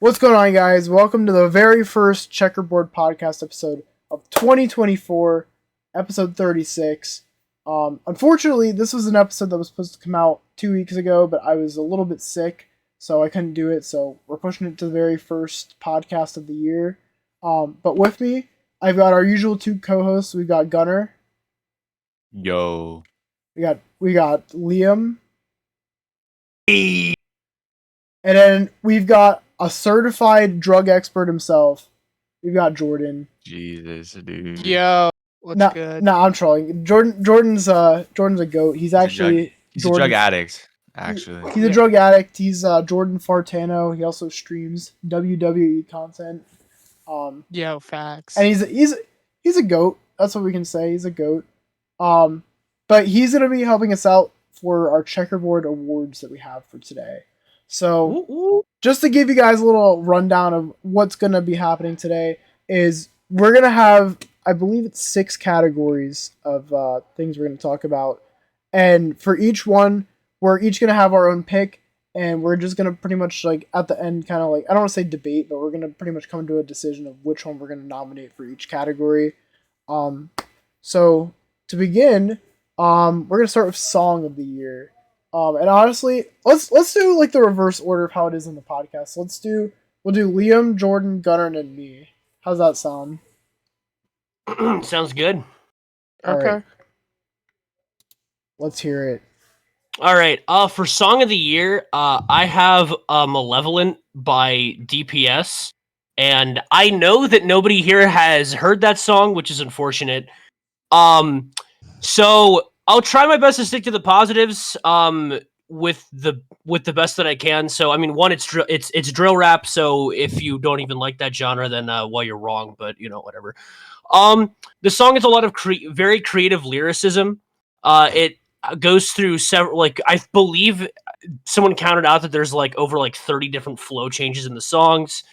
What's going on, guys? Welcome to the very first Checkerboard Podcast episode of 2024, episode 36. Unfortunately, this was an episode that was supposed to come out 2 weeks ago, but I was a little bit sick, so I couldn't do it. So we're pushing it to the very first podcast of the year. But with me, I've got our usual two co-hosts. We've got Gunnar. Yo. We got Liam. And then we've got a certified drug expert himself. We've got Jordan. Jesus, dude. Yo, what's good? No, I'm trolling. Jordan's a goat. He's a drug addict, actually. He's a drug addict. He's Jordan Fartano. He also streams WWE content. Yo, facts. And he's a goat. That's what we can say. He's a goat. But he's gonna be helping us out for our Checkerboard awards that we have for today. So, just to give you guys a little rundown of what's going to be happening today, is we're going to have, I believe it's 6 categories of things we're going to talk about. And for each one, we're each going to have our own pick, and we're just going to pretty much, like, at the end, kind of like, I don't want to say debate, but we're going to pretty much come to a decision of which one we're going to nominate for each category. So, to begin, we're going to start with Song of the Year. And honestly, let's do like the reverse order of how it is in the podcast. We'll do Liam, Jordan, Gunnar, and me. How's that sound? Sounds good. Okay. Right. Let's hear it. All right. For Song of the Year, I have Malevolent by DPS. And I know that nobody here has heard that song, which is unfortunate. So I'll try my best to stick to the positives with the best that I can. So I mean, one, it's drill rap. So if you don't even like that genre, then well, you're wrong. But whatever. The song is a lot of very creative lyricism. It goes through several, like, I believe someone counted out that there's like over 30 different flow changes in the songs.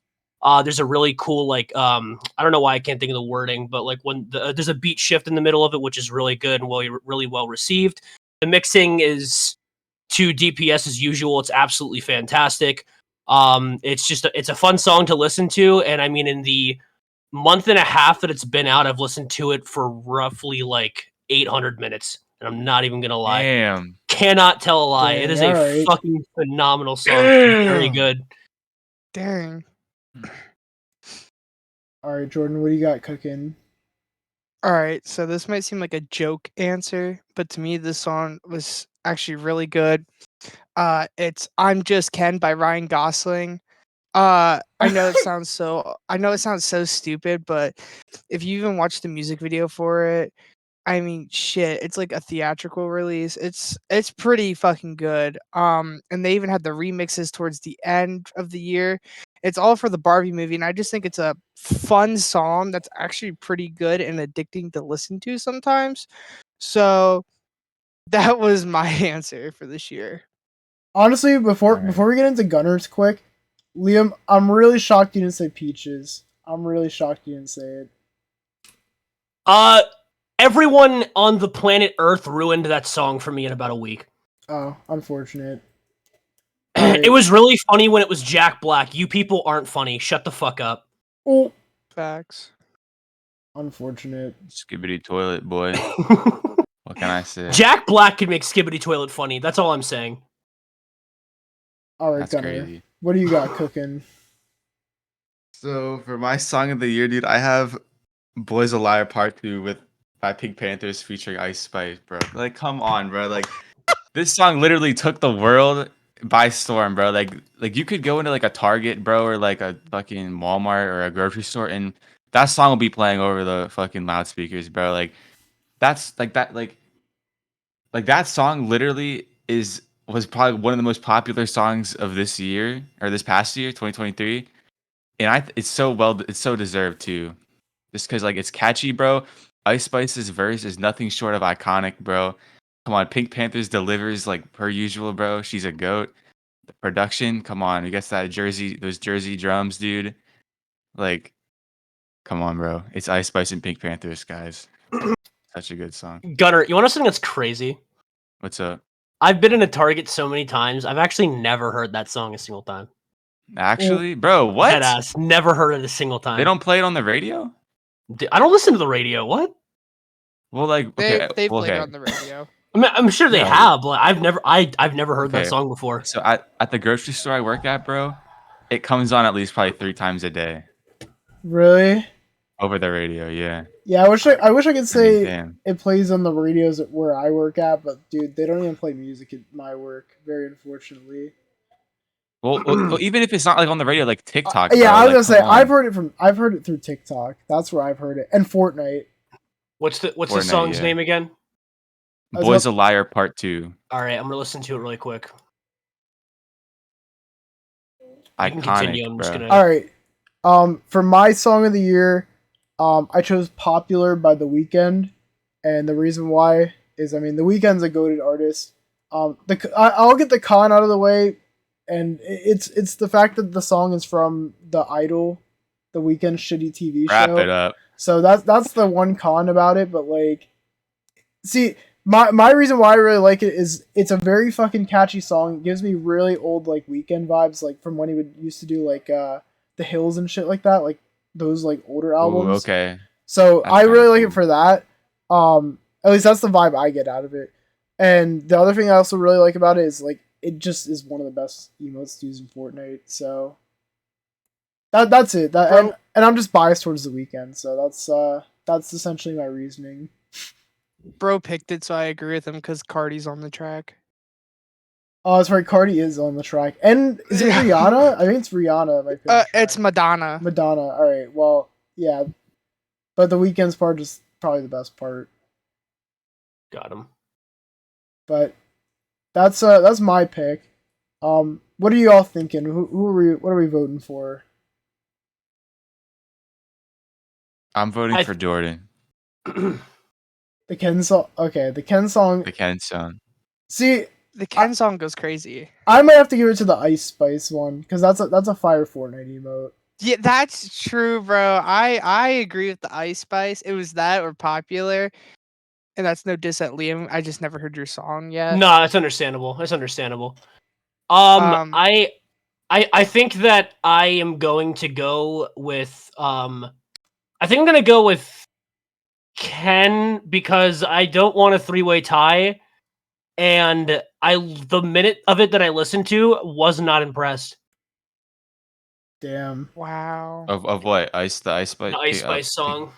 There's a really cool, like, I don't know why I can't think of the wording, but like when there's a beat shift in the middle of it, which is really good and really well received. The mixing is to DPS as usual. It's absolutely fantastic. It's a fun song to listen to. And I mean, in the month and a half that it's been out, I've listened to it for roughly like 800 minutes. And I'm not even going to lie. Damn. Cannot tell a lie. Dang, it is a right. fucking phenomenal song. Very good. Dang. All right, Jordan, what do you got cooking? All right, so this might seem like a joke answer, but to me, this song was actually really good. It's "I'm Just Ken" by Ryan Gosling. I know it sounds so stupid, but if you even watch the music video for it, I mean, shit, it's like a theatrical release. It's pretty fucking good. And they even had the remixes towards the end of the year. It's all for the Barbie movie, and I just think it's a fun song that's actually pretty good and addicting to listen to sometimes. So that was my answer for this year. Honestly, before we get into Gunnar's quick, Liam, I'm really shocked you didn't say Peaches. I'm really shocked you didn't say it. Everyone on the planet Earth ruined that song for me in about a week. Oh, unfortunate. It was really funny when it was Jack Black. You people aren't funny. Shut the fuck up. Oh, Facts. unfortunate. Skibbity toilet, boy. What can I say? Jack Black can make Skibbity Toilet funny. That's all I'm saying. All right, That's Gunnar, crazy. what do you got cooking? So for my song of the year, dude, I have "Boys a Liar" Part 2 by Pink Panthers featuring Ice Spice, bro. Like, come on, bro. Like, this song literally took the world by storm, bro. Like you could go into like a Target, bro, or like a fucking Walmart or a grocery store, and that song will be playing over the fucking loudspeakers, bro. Like, that's like that, like that song literally was probably one of the most popular songs of this year or this past year, 2023, and it's so deserved too, just because like it's catchy, bro. Ice Spice's verse is nothing short of iconic, bro. Come on, Pink Panthers delivers like per usual, bro. She's a goat. The production, come on, we got those Jersey drums, dude. Like, come on, bro. It's Ice Spice and Pink Panthers, guys. Such a good song. Gunnar, you want to know something that's crazy? What's up? I've been in a Target so many times. I've actually never heard that song a single time. Actually, bro, what? Dead ass. Never heard it a single time. They don't play it on the radio? I don't listen to the radio. What? Well, like, okay, They well, played okay. on the radio. I mean, I'm sure they Yeah, have, but I've never heard that Okay. song before. So at the grocery store I work at, bro, it comes on at least probably 3 times a day Really? over the radio. Yeah. Yeah, I wish I could say Damn. it plays on the radios at where I work at, but dude, they don't even play music at my work. Very unfortunately. Well, even if it's not like on the radio, like TikTok. Yeah, bro, I was like, gonna say come on. I've heard it through TikTok. That's where I've heard it, and Fortnite. What's the Fortnite, song's yeah. name again? Boys a Liar Part 2. All right, I'm gonna listen to it really quick. You can Iconic, continue. I'm just bro. gonna. All right. For my song of the year, I chose "Popular" by The Weeknd, and the reason why is, I mean, The Weeknd's a goated artist. I'll get the con out of the way, and it's the fact that the song is from The Idol, The Weeknd's shitty TV Wrap show. it up. So that's the one con about it. But like, see, my reason why I really like it is it's a very fucking catchy song. It gives me really old like Weeknd vibes, like from when he would used to do like The Hills and shit like that, like those like older albums. Ooh, okay. So That's I really kinda like cool. it for that. At least that's the vibe I get out of it. And the other thing I also really like about it is like it just is one of the best emotes used in Fortnite. So that's it. And I'm just biased towards The Weeknd, so that's essentially my reasoning. Bro picked it, so I agree with him because Cardi's on the track. Oh, it's right. Cardi is on the track, and is it Yeah. Rihanna? I think it's Rihanna. My favorite It's track. Madonna. Madonna. All right. Well, yeah, but The Weeknd's part is probably the best part. Got him. But that's my pick. What are you all thinking? Who are we? What are we voting for? I'm voting for Jordan. The Ken song. Okay, the Ken song. The Ken song. See, The Ken song goes crazy. I might have to give it to the Ice Spice one because that's a fire Fortnite emote. Yeah, that's true, bro. I agree with the Ice Spice. It was that or Popular. And that's no diss at Liam. I just never heard your song yet. No, that's understandable. That's understandable. Um, I think that I am going to go with I think I'm gonna go with Ken because I don't want a 3-way tie, and the minute of it that I listened to was not impressed. Damn. Wow. Of what? The Ice Spice? The Ice Spice song.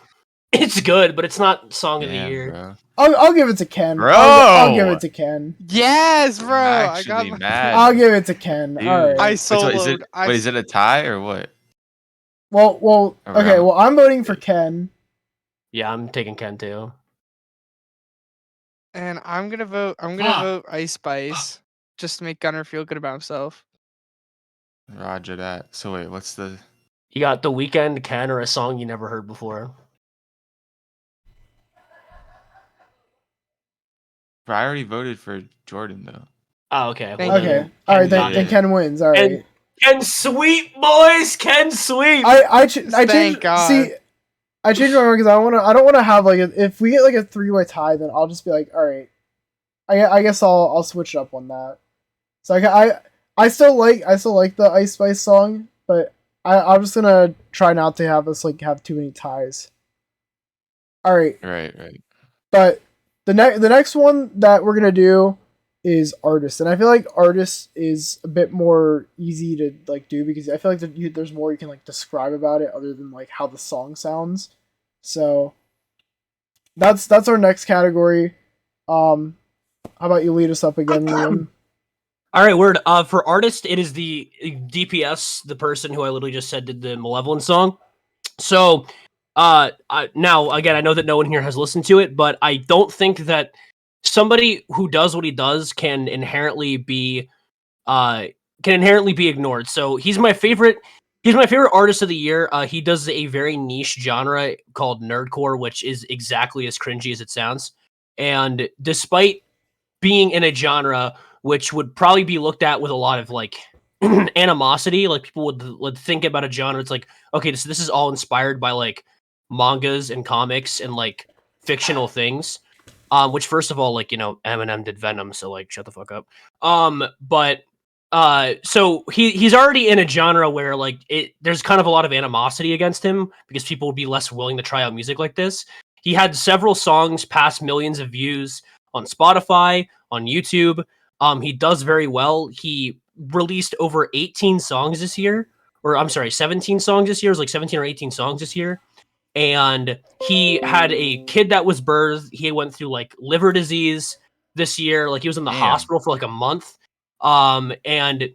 It's good, but it's not song of the year. Bro. I'll give it to Ken. Bro! I'll give it to Ken. Yes, bro. I'm I got actually my... mad. I'll give it to Ken. Dude. All right. I Wait, so is soloed. it, wait, is it a tie or what? Well. Okay. Around. Well, I'm voting for Ken. Yeah, I'm taking Ken too. And I'm gonna vote vote Ice Spice just to make Gunnar feel good about himself. Roger that. So wait, what's the... You got The Weeknd, Ken, or a song you never heard before. Bro, I already voted for Jordan, though. Oh, okay. Thank Well, you. Okay. then All right. Ken Then got it. Ken wins. All right. Ken sweep, boys. Ken sweep. I Thank changed. God. See, I changed my mind because I don't want to have like if we get like a 3-way tie, then I'll just be like, all right. I guess I'll switch up on that. So I still like the Ice Spice song, but I'm just gonna try not to have us like have too many ties. All right, Right. but the next one that we're gonna do is artist, and I feel like artist is a bit more easy to like do because I feel like there's more you can like describe about it other than like how the song sounds. So that's our next category. How about you lead us up again, Liam? All right, word. For artist, it is the DPS, the person who I literally just said did the Malevolent song. So, now again, I know that no one here has listened to it, but I don't think that somebody who does what he does can inherently be ignored. So he's my favorite. He's my favorite artist of the year. He does a very niche genre called nerdcore, which is exactly as cringy as it sounds. And despite being in a genre which would probably be looked at with a lot of like animosity, like people would think about a genre. It's like, okay, this is all inspired by like mangas and comics and like fictional things. Which first of all, like, you know, Eminem did Venom, so like shut the fuck up. But So he's already in a genre where like there's kind of a lot of animosity against him because people would be less willing to try out music like this. He had several songs pass millions of views on Spotify, on YouTube. He does very well. He released over 18 songs this year, or I'm sorry, 17 songs this year. It was like 17 or 18 songs this year. And he had a kid that was birthed. He went through like liver disease this year. Like he was in the hospital for like a month. And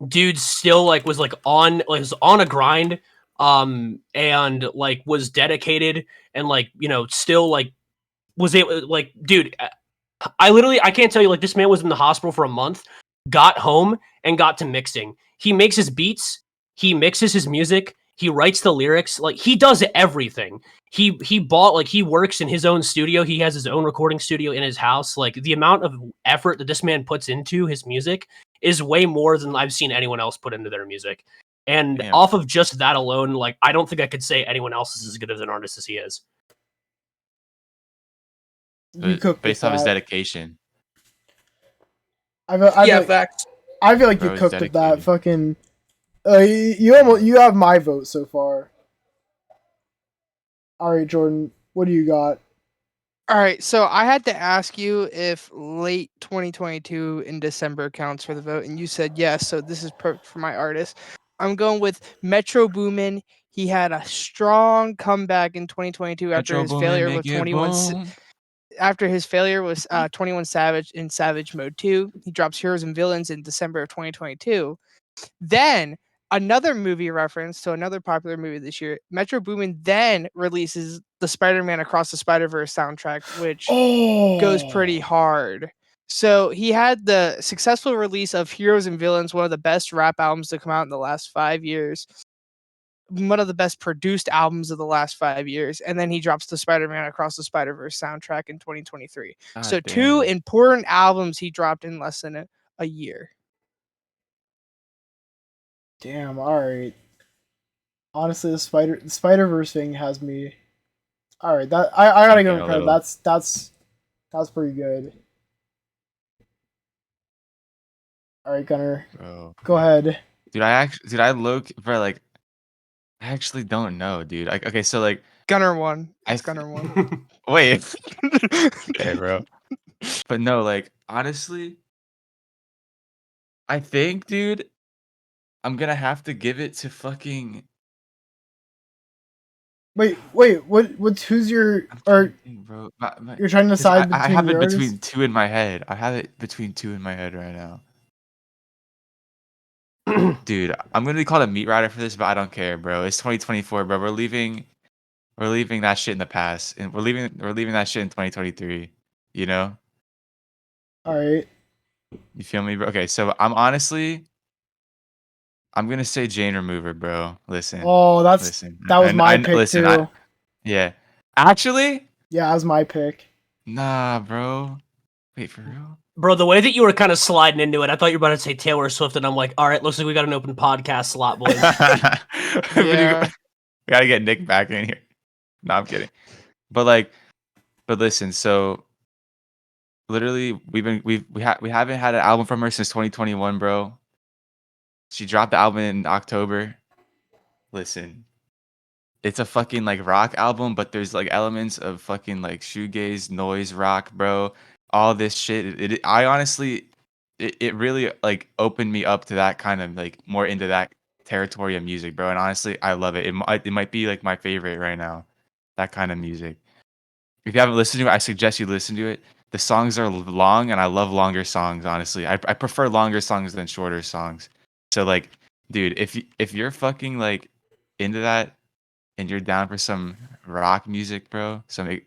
dude still like was on a grind, and like was dedicated and like, you know, still like was able, like, dude, I can't tell you, like, this man was in the hospital for a month, got home and got to mixing. He makes his beats, he mixes his music, he writes the lyrics, like he does everything. He works in his own studio. He has his own recording studio in his house. Like the amount of effort that this man puts into his music is way more than I've seen anyone else put into their music. And off of just that alone, like I don't think I could say anyone else is as good as an artist as he is. Based off his dedication. Facts. I feel like you cooked with that. Fucking, you have my vote so far. All right, Jordan, what do you got? All right, so I had to ask you if late 2022 in December counts for the vote, and you said yes. So this is perfect for my artist. I'm going with Metro Boomin. He had a strong comeback in 2022 after his failure with 21. After his failure was 21 Savage in Savage Mode 2. He drops Heroes and Villains in December of 2022. Then another movie reference to another popular movie this year, Metro Boomin then releases the Spider-Man Across the Spider-Verse soundtrack, which goes pretty hard. So he had the successful release of Heroes and Villains, one of the best rap albums to come out in the last 5 years. One of the best produced albums of the last 5 years, and then he drops the Spider-Man Across the Spider-Verse soundtrack in 2023. So two important albums he dropped in less than a year. Damn, alright. Honestly, the Spider-Verse thing has me. Alright, that I gotta give him credit. That's pretty good. Alright, Gunnar. Go ahead. Dude, I look for like I actually don't know, dude. Okay, so like Gunnar won. Gunnar won. Wait. Okay, bro. But no, like honestly, I think, dude, I'm gonna have to give it to fucking. Wait, who's your bro? You're trying to decide between I have it artists? between two in my head. I have it between two in my head right now. Dude, I'm gonna be called a meat rider for this, but I don't care, bro. It's 2024, bro. We're leaving that shit in the past, and we're leaving that shit in 2023. You know? All right. You feel me, bro? Okay, so I'm gonna say Jane Remover, bro. Listen. Oh, that was my pick too. Yeah. Actually? Yeah, that was my pick. Nah, bro. Wait, for real? Bro, the way that you were kind of sliding into it, I thought you were about to say Taylor Swift, and I'm like, all right, looks like we got an open podcast slot, boys. Yeah. We gotta get Nick back in here. No, I'm kidding. But listen, so literally we haven't had an album from her since 2021, bro. She dropped the album in October. Listen, it's a fucking like rock album, but there's like elements of fucking like shoegaze, noise rock, bro. All this shit. I honestly, it really like opened me up to that kind of like more into that territory of music, bro. And honestly, I love it. It might be like my favorite right now. That kind of music. If you haven't listened to it, I suggest you listen to it. The songs are long, and I love longer songs. Honestly, I prefer longer songs than shorter songs. So like, dude, if you're fucking like into that and you're down for some rock music, bro, some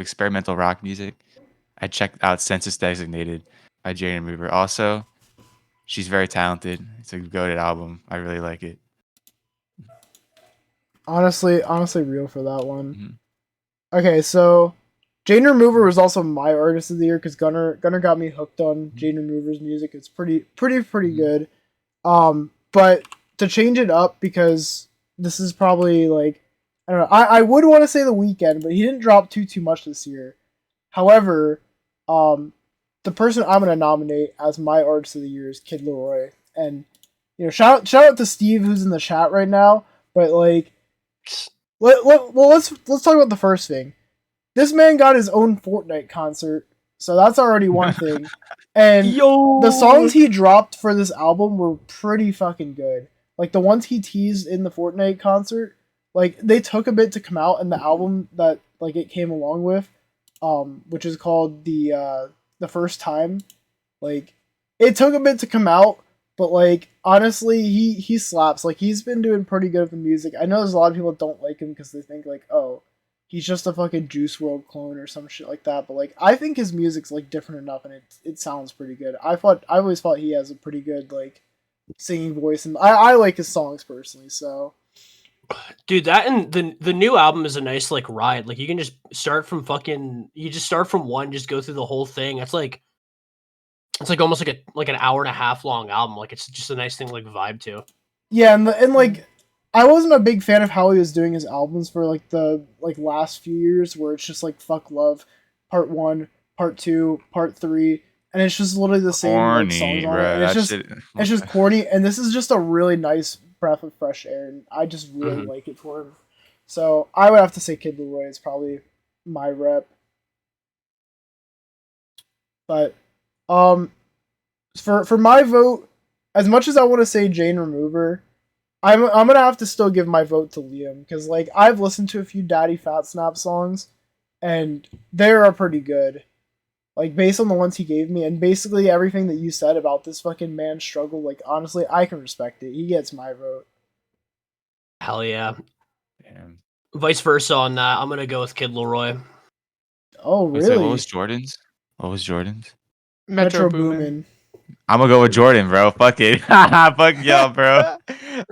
experimental rock music, I checked out Census Designated by Jane Remover. Also, she's very talented. It's a goated album. I really like it. Honestly, real for that one. Mm-hmm. Okay, so Jane Remover was also my artist of the year because Gunnar got me hooked on Jane Remover's music. It's pretty good. But to change it up, because this is probably like, I don't know, I would want to say The Weeknd, but he didn't drop too much this year. However, the person I'm gonna nominate as my artist of the year is Kid Leroy, and shout out to Steve who's in the chat right now. But like, let's talk about the first thing. This man got his own Fortnite concert, so that's already one thing. And the songs he dropped for this album were pretty fucking good. Like the ones he teased in the Fortnite concert, like they took a bit to come out, and the album that like it came along with, which is called the First Time, like it took a bit to come out, but like honestly, he slaps. Like he's been doing pretty good with the music. I know there's a lot of people that don't like him because they think like, oh, he's just a fucking Juice WRLD clone or some shit like that. But like, I think his music's like different enough, and it sounds pretty good. I always thought he has a pretty good like singing voice, and I like his songs personally. So, dude, that and the new album is a nice like ride. Like you can just start from one, just go through the whole thing. It's like almost like an hour and a half long album. Like it's just a nice thing to like vibe to. Yeah, and like I wasn't a big fan of how he was doing his albums for like the last few years, where it's just like Fuck Love, Part 1, Part 2, Part 3, and it's just literally the same like, songs on it. And it's just corny, and this is just a really nice breath of fresh air, and I just really like it for him. So I would have to say Kid Leroy is probably my rep. But for my vote, as much as I want to say Jane Remover, I'm gonna have to still give my vote to Liam, because like I've listened to a few Daddy Fat Snap songs, and they are pretty good. Like based on the ones he gave me, and basically everything that you said about this fucking man's struggle, like honestly, I can respect it. He gets my vote. Hell yeah. Damn. Vice versa on that. I'm gonna go with Kid Leroy. Oh really? What was Jordan's? Metro Boomin. I'm gonna go with Jordan, bro. Fuck it. Fuck y'all, bro.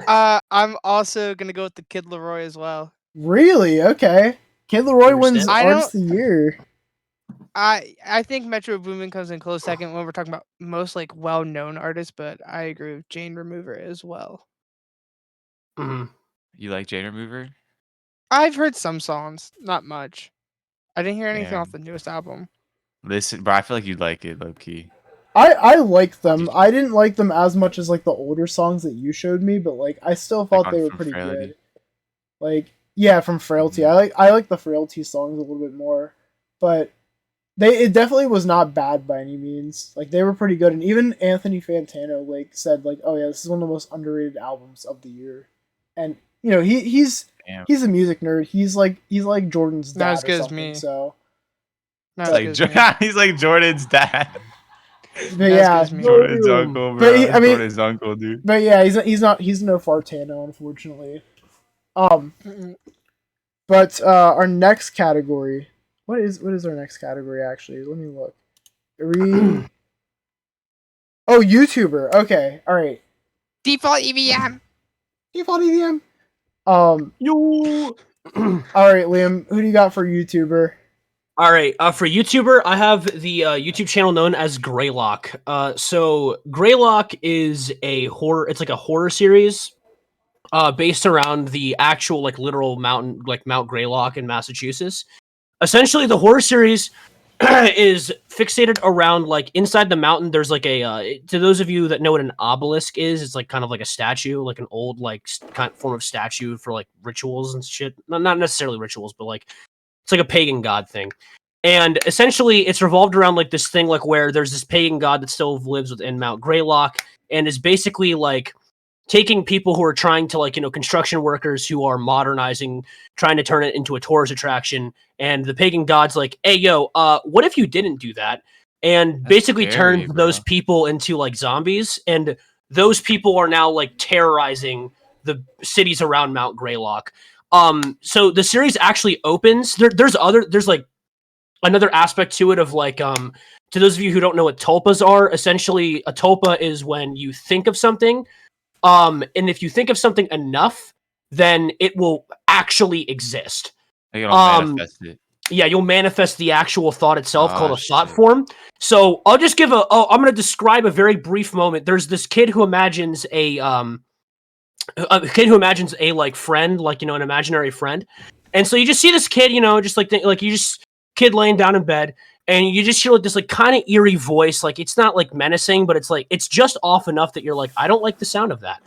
I'm also gonna go with the Kid Leroy as well. Really? Okay. Kid Leroy wins Artist of the Year. I think Metro Boomin comes in close second when we're talking about most like well-known artists, but I agree with Jane Remover as well. Mm-hmm. You like Jane Remover? I've heard some songs, not much. I didn't hear anything off the newest album. Listen, bro, I feel like you'd like it, low key. I like them. I didn't like them as much as like the older songs that you showed me, but like I still thought they were pretty good. Like yeah, from Frailty. Mm-hmm. I like the Frailty songs a little bit more, but it definitely was not bad by any means. Like they were pretty good, and even Anthony Fantano like said like, oh yeah, this is one of the most underrated albums of the year. And you know he's a music nerd. He's like Jordan's dad. Not as good as me. So he's like Jordan's dad. But yeah, Jordan's uncle, bro. But I mean, Jordan's uncle, dude. But yeah, he's no Fartano, unfortunately. But our next category, what is our next category? Actually, let me look. Oh, YouTuber. Okay, all right. DefaltEVM. DefaltEVM. All right, Liam. Who do you got for YouTuber? All right, for YouTuber, I have the YouTube channel known as Greylock. So Greylock is a horror. It's like a horror series, based around the actual like literal mountain, like Mount Greylock in Massachusetts. Essentially, the horror series is fixated around like inside the mountain. There's like a to those of you that know what an obelisk is, it's like kind of like a statue, like an old like kind of form of statue for like rituals and shit. Not necessarily rituals, but like. It's like a pagan god thing. And essentially it's revolved around like this thing like where there's this pagan god that still lives within Mount Greylock and is basically like taking people who are trying to like, you know, construction workers who are modernizing, trying to turn it into a tourist attraction. And the pagan god's like, hey, yo, what if you didn't do that? And that's basically turned those people into like zombies. And those people are now like terrorizing the cities around Mount Greylock. So the series actually opens. There's like another aspect to it of like, to those of you who don't know what tulpas are, essentially a tulpa is when you think of something, and if you think of something enough, then it will actually exist. Manifest it. Yeah, you'll manifest the actual thought itself, called a thought form. So I'll just give I'm going to describe a very brief moment. There's this kid who imagines a like friend, like, you know, an imaginary friend. And so you just see this kid, you know, just like kid laying down in bed, and you just hear like this like kind of eerie voice. Like it's not like menacing, but it's like it's just off enough that you're like, I don't like the sound of that.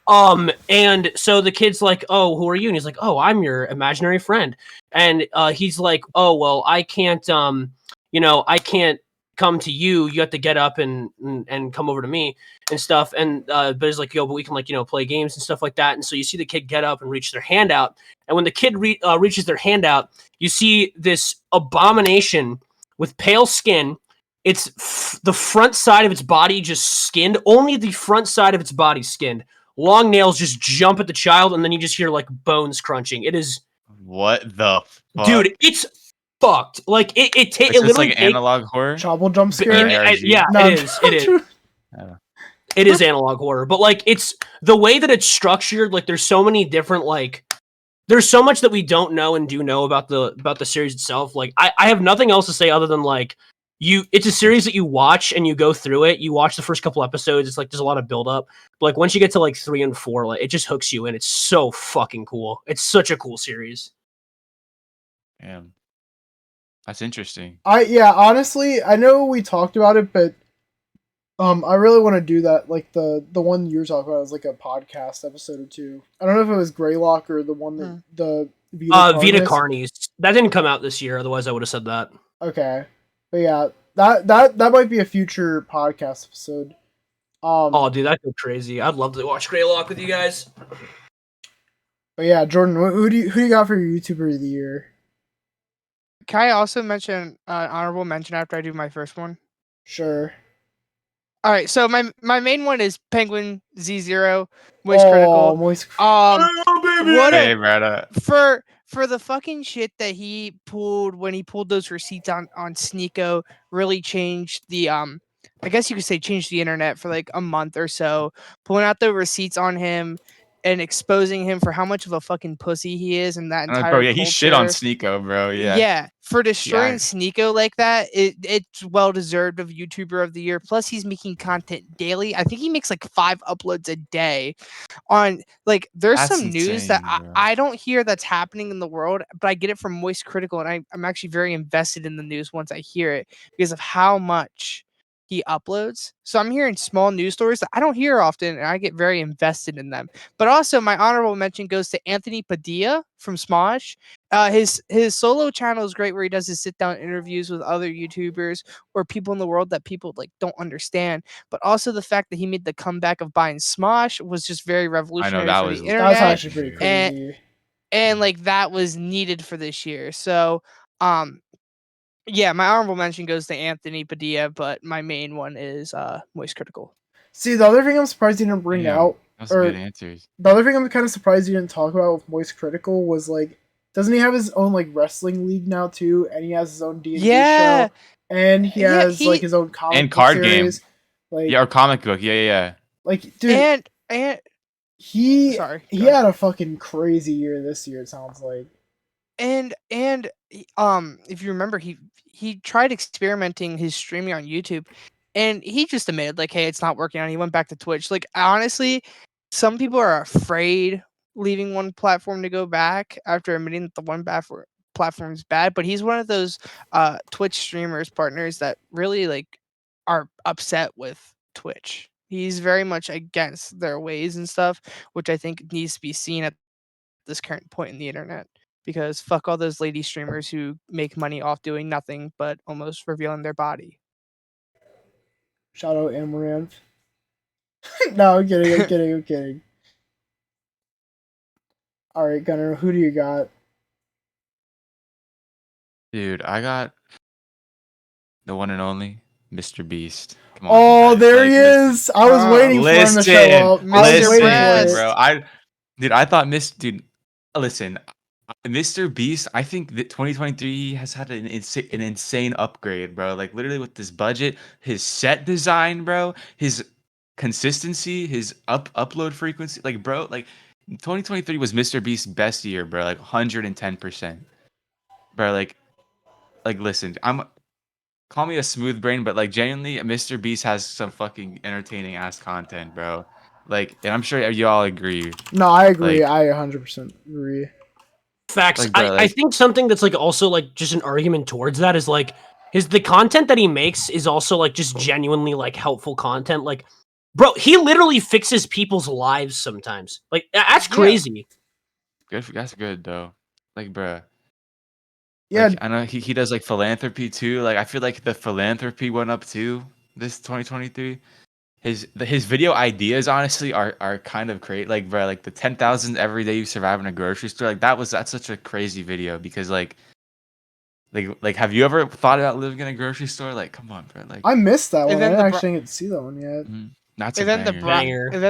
And so the kid's like, "Oh, who are you?" And he's like, "Oh, I'm your imaginary friend." And he's like, "Oh, well, I can't, I can't come to you. You have to get up and come over to me and stuff." And but he's like, "Yo, but we can like play games and stuff like that." And so you see the kid get up and reach their hand out, and when the kid reaches their hand out, you see this abomination with pale skin. It's the front side of its body just skinned, only the front side of its body skinned. Long nails just jump at the child, and then you just hear like bones crunching. It is, What the fuck? dude, it's fucked. Like it It's literally just like analog horror. Chobble jump But scare. yeah, No, it is. It is. It is analog horror, but like it's the way that it's structured. Like there's so many different there's so much that we don't know and do know about the series itself. Like I have nothing else to say other than like it's a series that you watch and you go through it. You watch the first couple episodes. It's like there's a lot of build up. But like once you get to like 3 and 4, like it just hooks you in. It's so fucking cool. It's such a cool series. Damn. That's interesting. Honestly, I know we talked about it, but I really want to do that. Like the one you're talking about is like a podcast episode or two. I don't know if it was Greylock or the one that the Vita Carnies. That didn't come out this year. Otherwise, I would have said that. Okay, but yeah, that might be a future podcast episode. Oh, dude, that'd go crazy. I'd love to watch Greylock with you guys. But yeah, Jordan, who do you got for your YouTuber of the year? Can I also mention honorable mention after I do my first one? Sure. All right, so my main one is Penguin Z0 Moist Critical. Moist. What Hey, brother. for the fucking shit that he pulled when he pulled those receipts on Sneeko really changed the I guess you could say changed the internet for like a month or so, pulling out the receipts on him and exposing him for how much of a fucking pussy he is and that entire Bro, yeah, he shit on culture. Sneeko, bro. Yeah. Yeah, for destroying Yeah. Sneeko like that, it's well deserved of YouTuber of the year. Plus, he's making content daily. I think he makes like 5 uploads a day. On like, there's That's some news that insane, bro. I don't hear that's happening in the world, but I get it from Moist Critical, and I'm actually very invested in the news once I hear it because of how much he uploads. So I'm hearing small news stories that I don't hear often, and I get very invested in them. But also, my honorable mention goes to Anthony Padilla from Smosh. His solo channel is great, where he does his sit down interviews with other YouTubers or people in the world that people like don't understand. But also the fact that he made the comeback of buying Smosh was just very revolutionary that for was- the that internet. That's actually pretty crazy. And like that was needed for this year. So yeah, my honorable mention goes to Anthony Padilla, but my main one is Moist Critical. See, the other thing I'm surprised you didn't bring Yeah, out, That's or good answers. the other thing I'm kind of surprised you didn't talk about with Moist Critical was like, doesn't he have his own like wrestling league now too? And he has his own D&D Yeah. show, and he Yeah, has like his own comic And book card game. series. Like, Yeah, or comic book. Yeah. like dude, And he sorry, he go ahead. had a fucking crazy year this year. It sounds like. And if you remember, he tried experimenting his streaming on YouTube, and he just admitted like, hey, it's not working out. He went back to Twitch. Like honestly, some people are afraid leaving one platform to go back after admitting that the one platform is bad. But he's one of those Twitch streamers partners that really like are upset with Twitch. He's very much against their ways and stuff, which I think needs to be seen at this current point in the internet. Because fuck all those lady streamers who make money off doing nothing but almost revealing their body. Shout out Amaranth. No, I'm kidding. All right, Gunnar, who do you got? Dude, I got the one and only Mr. Beast. Come Oh, guys. there Like, he listen- is. I was waiting for him to show up. I was Mr. waiting Brad. for it. bro. I thought listen, Mr. Beast, I think that 2023 has had an insane upgrade, bro. Like literally with this budget, his set design, bro, his consistency, his upload frequency, like bro, like 2023 was Mr. Beast's best year, bro. Like 110%. Bro, like listen, call me a smooth brain, but like genuinely, Mr. Beast has some fucking entertaining ass content, bro. Like, and I'm sure you all agree. No, I agree. Like- I 100% agree. Facts. Like, bro, I like- think something that's like also like just an argument towards that is like the content that he makes is also like just genuinely like helpful content. Like, bro, he literally fixes people's lives sometimes. Like, that's crazy. That's good though. Like, bruh. Yeah, Like, I know he does like philanthropy too. Like, I feel like the philanthropy went up too this 2023. His video ideas honestly are kind of great. Like, bro, like the 10,000 every day you survive in a grocery store. Like that's such a crazy video because like have you ever thought about living in a grocery store? Like, come on, bro. Like, I missed that And one. I then didn't the actually get to see that one yet. that's a and then the banger. and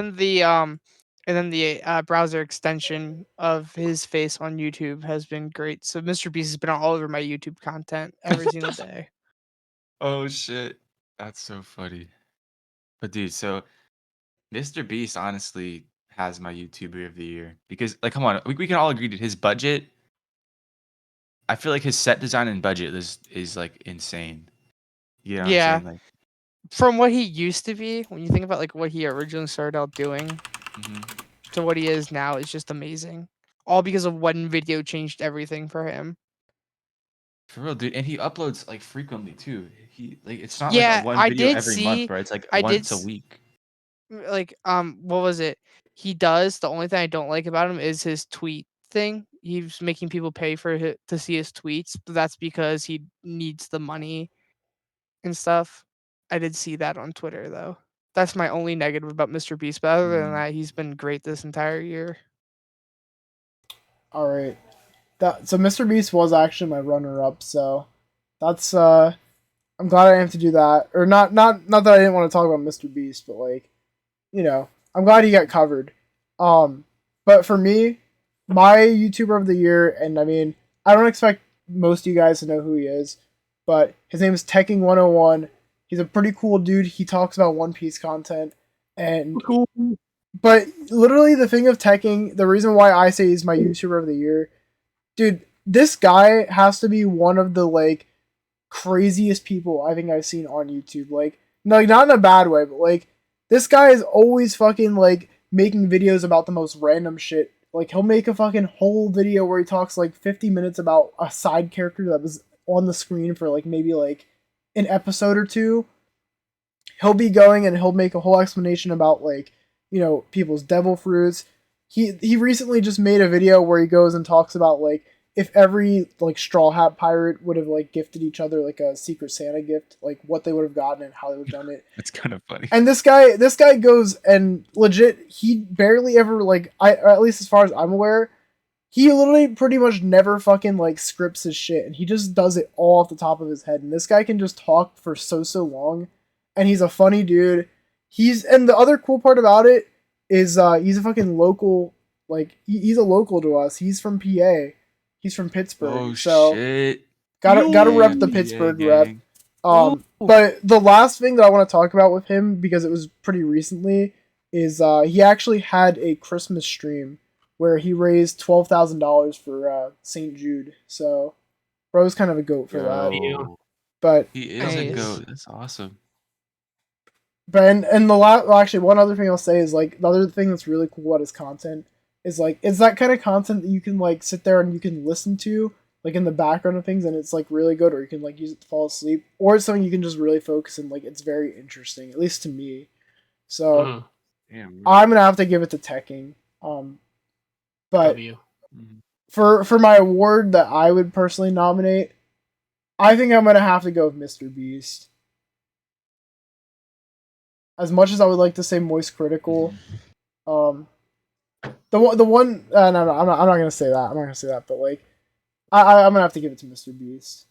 then the browser extension of his face on YouTube has been great. So Mr. Beast has been all over my YouTube content every single day. Oh shit, that's so funny. But dude, so Mr. Beast honestly has my YouTuber of the year because like, come on, we can all agree that his budget. I feel like his set design and budget is like insane. You know what I'm Yeah. saying? Like, From what he used to be, when you think about like what he originally started out doing to what he is now, is just amazing. All because of one video changed everything for him. for real, dude, and he uploads like frequently too. He like it's not Yeah, like one I video did every month, see. bro. It's like I did once a s- week. like what was it? He does. The only thing I don't like about him is his tweet thing. He's making people pay for to see his tweets, but that's because he needs the money and stuff. I did see that on Twitter though. That's my only negative about Mr. Beast. But other than that, he's been great this entire year. All right. So Mr. Beast was actually my runner-up. So that's I'm glad I didn't have to do that. Or not that I didn't want to talk about Mr. Beast, but like, I'm glad he got covered. But for me, my YouTuber of the year, and I mean, I don't expect most of you guys to know who he is, but his name is Teching101. He's a pretty cool dude. He talks about One Piece content, and Cool. but literally the thing of Teching, the reason why I say he's my YouTuber of the year, dude, this guy has to be one of the like craziest people I think I've seen on YouTube. Like, no, not in a bad way, but like this guy is always fucking like making videos about the most random shit. Like he'll make a fucking whole video where he talks like 50 minutes about a side character that was on the screen for like maybe like an episode or two. He'll be going and he'll make a whole explanation about like, people's devil fruits. He recently just made a video where he goes and talks about like if every like Straw Hat pirate would have like gifted each other like a Secret Santa gift, like what they would have gotten and how they would have done it. It's kind of funny. And this guy goes and legit, he barely ever like at least as far as I'm aware, he literally pretty much never fucking like scripts his shit, and he just does it all off the top of his head. And this guy can just talk for so long, and he's a funny dude. And the other cool part about it is he's a fucking local, like he's a local to us. He's from PA. He's from Pittsburgh. Oh so shit! gotta rep the Pittsburgh rep. But the last thing that I want to talk about with him, because it was pretty recently, is he actually had a Christmas stream where he raised $12,000 for St. Jude. So bro's kind of a goat for that. But he is a goat. That's awesome. But and actually one other thing I'll say is like the other thing that's really cool about his content is like it's that kind of content that you can like sit there and you can listen to like in the background of things, and it's like really good, or you can like use it to fall asleep, or it's something you can just really focus and like it's very interesting, at least to me. So I'm gonna have to give it to Teching. But for my award that I would personally nominate, I think I'm gonna have to go with Mr. Beast. As much as I would like to say Moist Critical, the one no, I'm not gonna say that. I'm not gonna say that. But like, I'm gonna have to give it to Mr. Beast.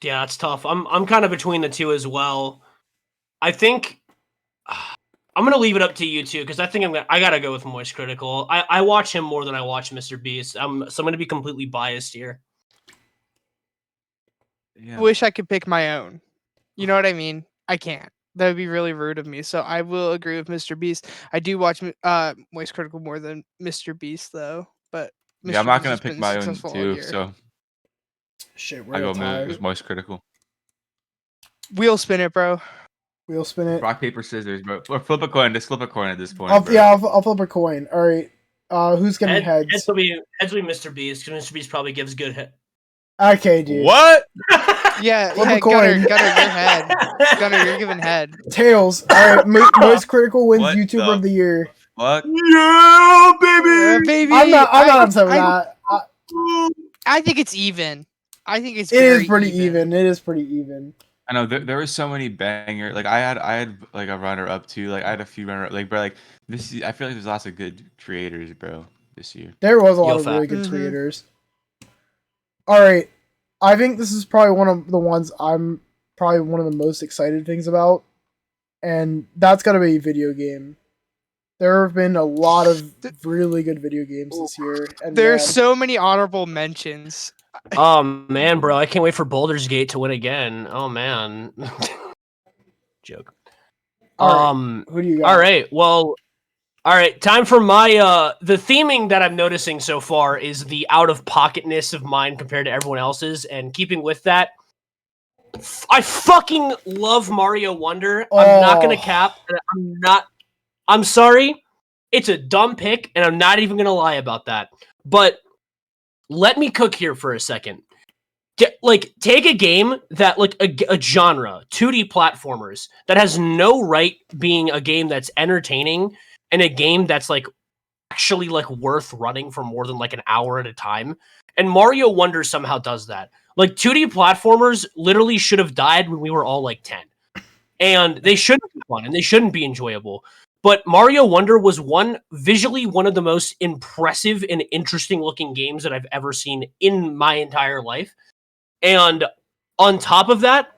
Yeah, it's tough. I'm kind of between the two as well. I think I'm gonna leave it up to you two because I think I gotta go with Moist Critical. I watch him more than I watch Mr. Beast. So I'm gonna be completely biased here. I wish I could pick my own. You know what I mean? I can't. That would be really rude of me. So I will agree with Mr. Beast. I do watch Moist Critical more than Mr. Beast though. But Mr. I'm not Beast gonna has pick been my own successful all too. year. So shit, I go with Moist Critical. Wheel spin it, bro. Wheel spin it. Rock paper scissors, bro. Or flip a coin. Just flip a coin at this point. I'll flip a coin. All right. Who's gonna be heads? Heads will be Mr. Beast because Mr. Beast probably gives good Okay, dude. What? Yeah, Flip a yeah, coin. Gunnar, your head. Gunnar, you're giving head. Tails. All right, most critical wins What YouTuber the of the year. Fuck. Yeah, baby. Baby, I'm not upset with that. I think it's even. I think it's It is very pretty even. It is pretty even. I know there were so many banger. Like I had like a runner up too. Like I had a few runner like bro. Like I feel like there's lots of good creators, bro, this year. There was a lot Yo, of really fact. good creators. All right, I think this is probably one of the ones I'm probably one of the most excited things about, and that's gotta be video game. There have been a lot of really good video games this year, and There's man, so many honorable mentions. Oh man, bro, I can't wait for Baldur's Gate to win again. Oh man. Joke. all right, who do you got? All right. Well, all right. Time for my the theming that I'm noticing so far is the out of pocketness of mine compared to everyone else's, and keeping with that, I fucking love Mario Wonder. I'm not gonna Oh. cap. I'm sorry. It's a dumb pick, and I'm not even gonna lie about that. But let me cook here for a second. Take a game that, like, a genre, 2D platformers, that has no right being a game that's entertaining, and a game that's, like, actually, like, worth running for more than, like, an hour at a time. And Mario Wonder somehow does that. Like, 2D platformers literally should have died when we were all, like, 10. And they shouldn't be fun, and they shouldn't be enjoyable. But Mario Wonder was visually one of the most impressive and interesting looking games that I've ever seen in my entire life. And on top of that,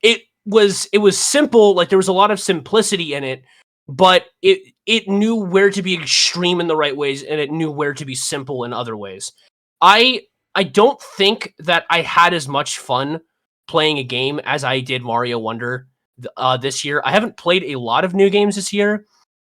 it was simple. Like, there was a lot of simplicity in it, but it knew where to be extreme in the right ways, and it knew where to be simple in other ways. I don't think that I had as much fun playing a game as I did Mario Wonder this year. I haven't played a lot of new games this year.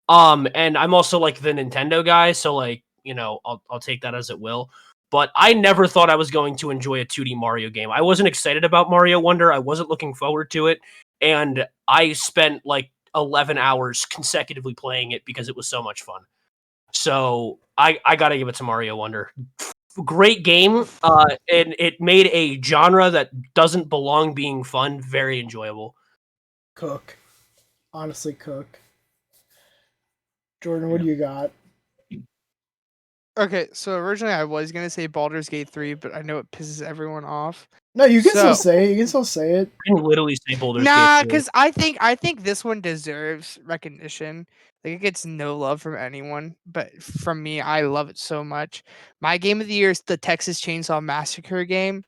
And I'm also, like, the Nintendo guy, so, like, you know, I'll take that as it will. But I never thought I was going to enjoy a 2D Mario game. I wasn't excited about Mario Wonder. I wasn't looking forward to it. And I spent, like, 11 hours consecutively playing it because it was so much fun. So I gotta give it to Mario Wonder. Great game. And it made a genre that doesn't belong being fun very enjoyable. Cook. Honestly, cook. Jordan, what do you got? Okay, so originally I was gonna say Baldur's Gate 3, but I know it pisses everyone off. No, you can still So- say it. You can still say it. I can literally say Baldur's Nah, Gate 3. because I think this one deserves recognition. Like, it gets no love from anyone, but from me, I love it so much. My game of the year is the Texas Chainsaw Massacre game.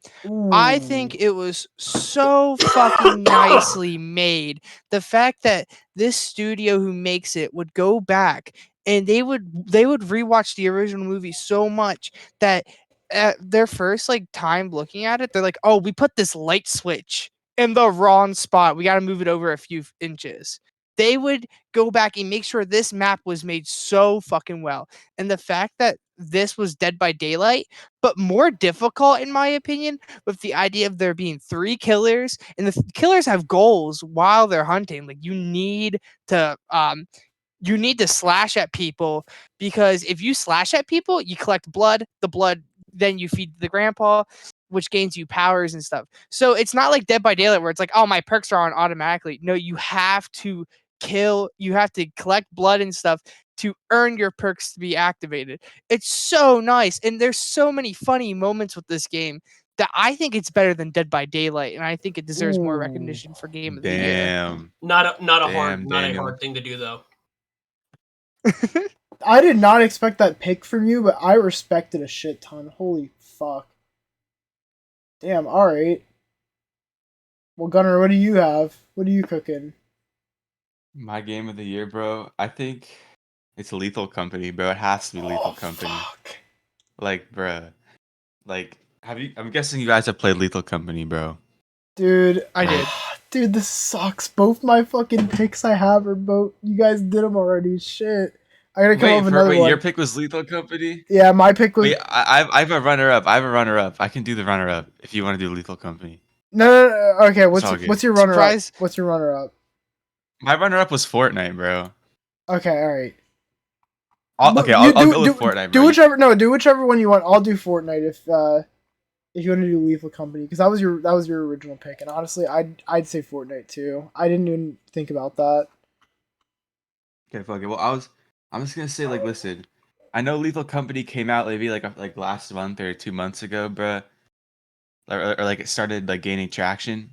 I think Ooh. it was so fucking nicely made. The fact that this studio who makes it would go back and they would rewatch the original movie so much that at their first, like, time looking at it, they're like, "Oh, we put this light switch in the wrong spot. We got to move it over a few inches." They would go back and make sure this map was made so fucking well. And the fact that this was Dead by Daylight, but more difficult in my opinion, with the idea of there being 3 killers, and the killers have goals while they're hunting. Like, you need to slash at people, because if you slash at people, you collect blood. The blood then you feed the grandpa, which gains you powers and stuff. So it's not like Dead by Daylight where it's like, oh, my perks are on automatically. No, you have to collect blood and stuff to earn your perks to be activated. It's so nice, and there's so many funny moments with this game that I think it's better than Dead by Daylight, and I think it deserves more Ooh. recognition for game of the year. Damn. Not a Damn, Daniel. hard thing to do, though. I did not expect that pick from you, but I respect it a shit ton. Holy fuck. Damn, alright. Well, Gunnar, what do you have? What are you cooking? My game of the year, bro. I think it's Lethal Company, bro. It has to be Lethal Company. Fuck. Like, bruh. Like, I'm guessing you guys have played Lethal Company, bro. Dude, I did. Dude, this sucks. Both my fucking picks I have are both. You guys did them already. Shit. I gotta come up with another one. Your pick was Lethal Company? Yeah, my pick was. Wait, I have a runner-up. I can do the runner-up if you want to do Lethal Company. No. Okay, all good. what's your runner up? Surprise. What's your runner up? My runner-up was Fortnite, bro. Okay, alright. I'll go with Fortnite, bro. Do whichever one you want. I'll do Fortnite if if you want to do Lethal Company, because that was your original pick, and honestly, I'd say Fortnite too. I didn't even think about that. Okay, fuck it. Well, I'm just gonna say, like, listen, I know Lethal Company came out maybe like last month or 2 months ago, bruh, or like it started like gaining traction.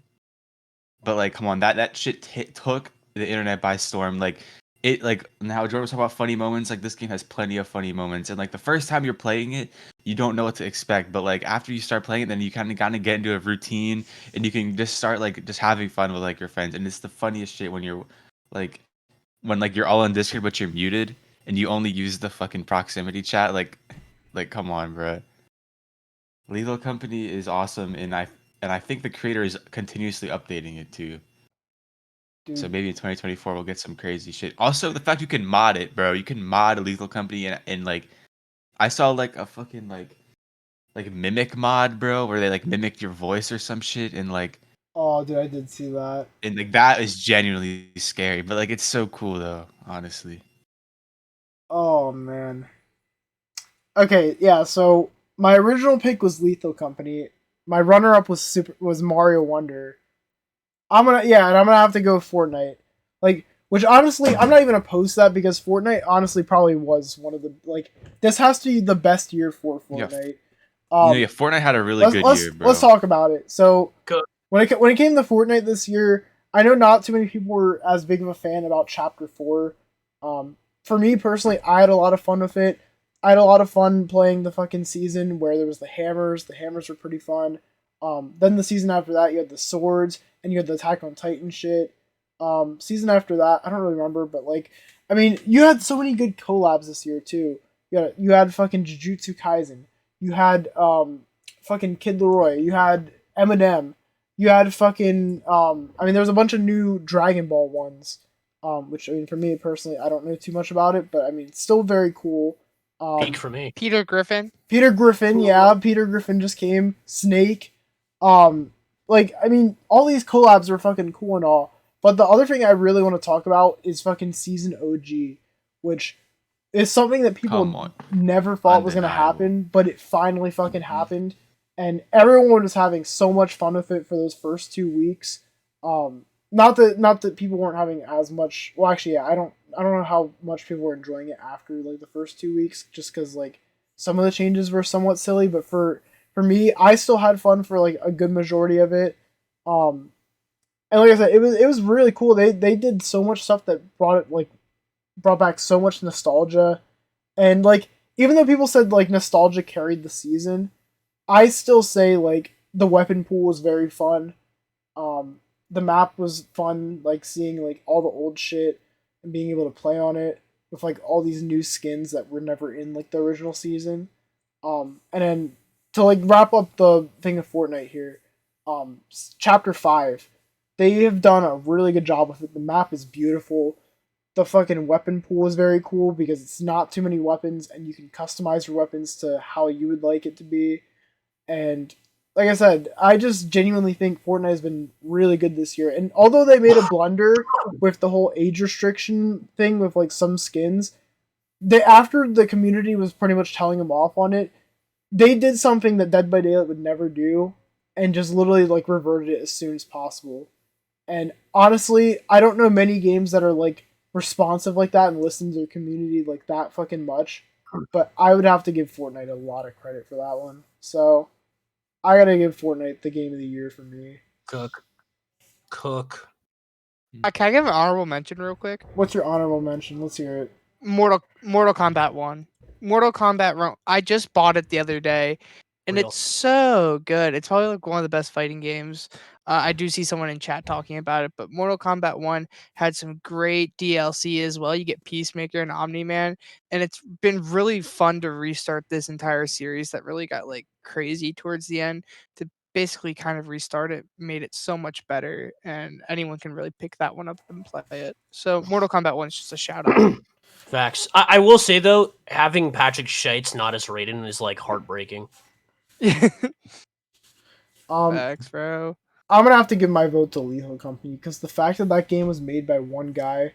But like, come on, that shit took the internet by storm. Like, it like now Jordan was talking about funny moments. Like, this game has plenty of funny moments, and like the first time you're playing it, you don't know what to expect. But like after you start playing it, then you kind of get into a routine, and you can just start like just having fun with like your friends. And it's the funniest shit when you're like when you're all on Discord but you're muted and you only use the fucking proximity chat. Like come on, bro. Lethal Company is awesome, and I think the creator is continuously updating it too. So Dude, maybe in 2024 we'll get some crazy shit. Also, the fact you can mod it, bro. You can mod a Lethal Company, and like I saw like a fucking like mimic mod, bro, where they like mimic your voice or some shit, oh, dude, I did see that. and like that is genuinely scary. But like it's so cool though, honestly. Oh man. Okay, yeah. So my original pick was Lethal Company. My runner-up was Mario Wonder. And I'm gonna have to go with Fortnite. Like, which honestly, I'm not even opposed to that because Fortnite honestly probably was one of the like. This has to be the best year for Fortnite. Yeah, Fortnite had a really good year, bro. Let's talk about it. So Good. when it came to Fortnite this year, I know not too many people were as big of a fan about Chapter 4. For me personally, I had a lot of fun with it. I had a lot of fun playing the fucking season where there was the hammers. The hammers were pretty fun. Then the season after that, you had the swords, and you had the Attack on Titan shit. Season after that, I don't really remember, but like, I mean, you had so many good collabs this year too. You had fucking Jujutsu Kaisen. You had fucking Kid Leroy. You had Eminem. You had fucking I mean, there was a bunch of new Dragon Ball ones. Which I mean, for me personally, I don't know too much about it, but I mean, it's still very cool. Peak for me. Peter Griffin. Peter Griffin, yeah, Peter Griffin just came. Snake, like I mean, all these collabs are fucking cool and all. But the other thing I really want to talk about is fucking Season OG, which is something that people never thought was gonna happen, but it finally fucking happened, and everyone was having so much fun with it for those first 2 weeks. Not that people weren't having as much. Well, actually, yeah, I don't know how much people were enjoying it after like the first 2 weeks, just because like some of the changes were somewhat silly. But for me, I still had fun for like a good majority of it. And like I said, it was really cool. They did so much stuff that brought back so much nostalgia, and like even though people said like nostalgia carried the season, I still say like the weapon pool was very fun. The map was fun, like seeing like all the old shit and being able to play on it with like all these new skins that were never in like the original season. And then to like wrap up the thing of Fortnite here, Chapter 5, they have done a really good job with it. The map is beautiful. The fucking weapon pool is very cool because it's not too many weapons and you can customize your weapons to how you would like it to be. And like I said, I just genuinely think Fortnite has been really good this year. And although they made a blunder with the whole age restriction thing with like some skins, after the community was pretty much telling them off on it, they did something that Dead by Daylight would never do and just literally like reverted it as soon as possible. And honestly, I don't know many games that are like responsive like that and listen to their community like that fucking much. But I would have to give Fortnite a lot of credit for that one. So I gotta give Fortnite the game of the year for me. Cook. Can I give an honorable mention real quick? What's your honorable mention? Let's hear it. Mortal Kombat 1. Mortal Kombat. I just bought it the other day, and Real. it's so good. It's probably like one of the best fighting games. I do see someone in chat talking about it, but Mortal Kombat 1 had some great DLC as well. You get Peacemaker and Omni-Man, and it's been really fun to restart this entire series that really got like crazy towards the end to basically kind of restart it, made it so much better, and anyone can really pick that one up and play it. So Mortal Kombat 1 is just a shout out. Facts. I will say though, having Patrick Scheitz not as Raiden is like heartbreaking. Facts, bro. I'm gonna have to give my vote to Lethal Company because the fact that game was made by one guy,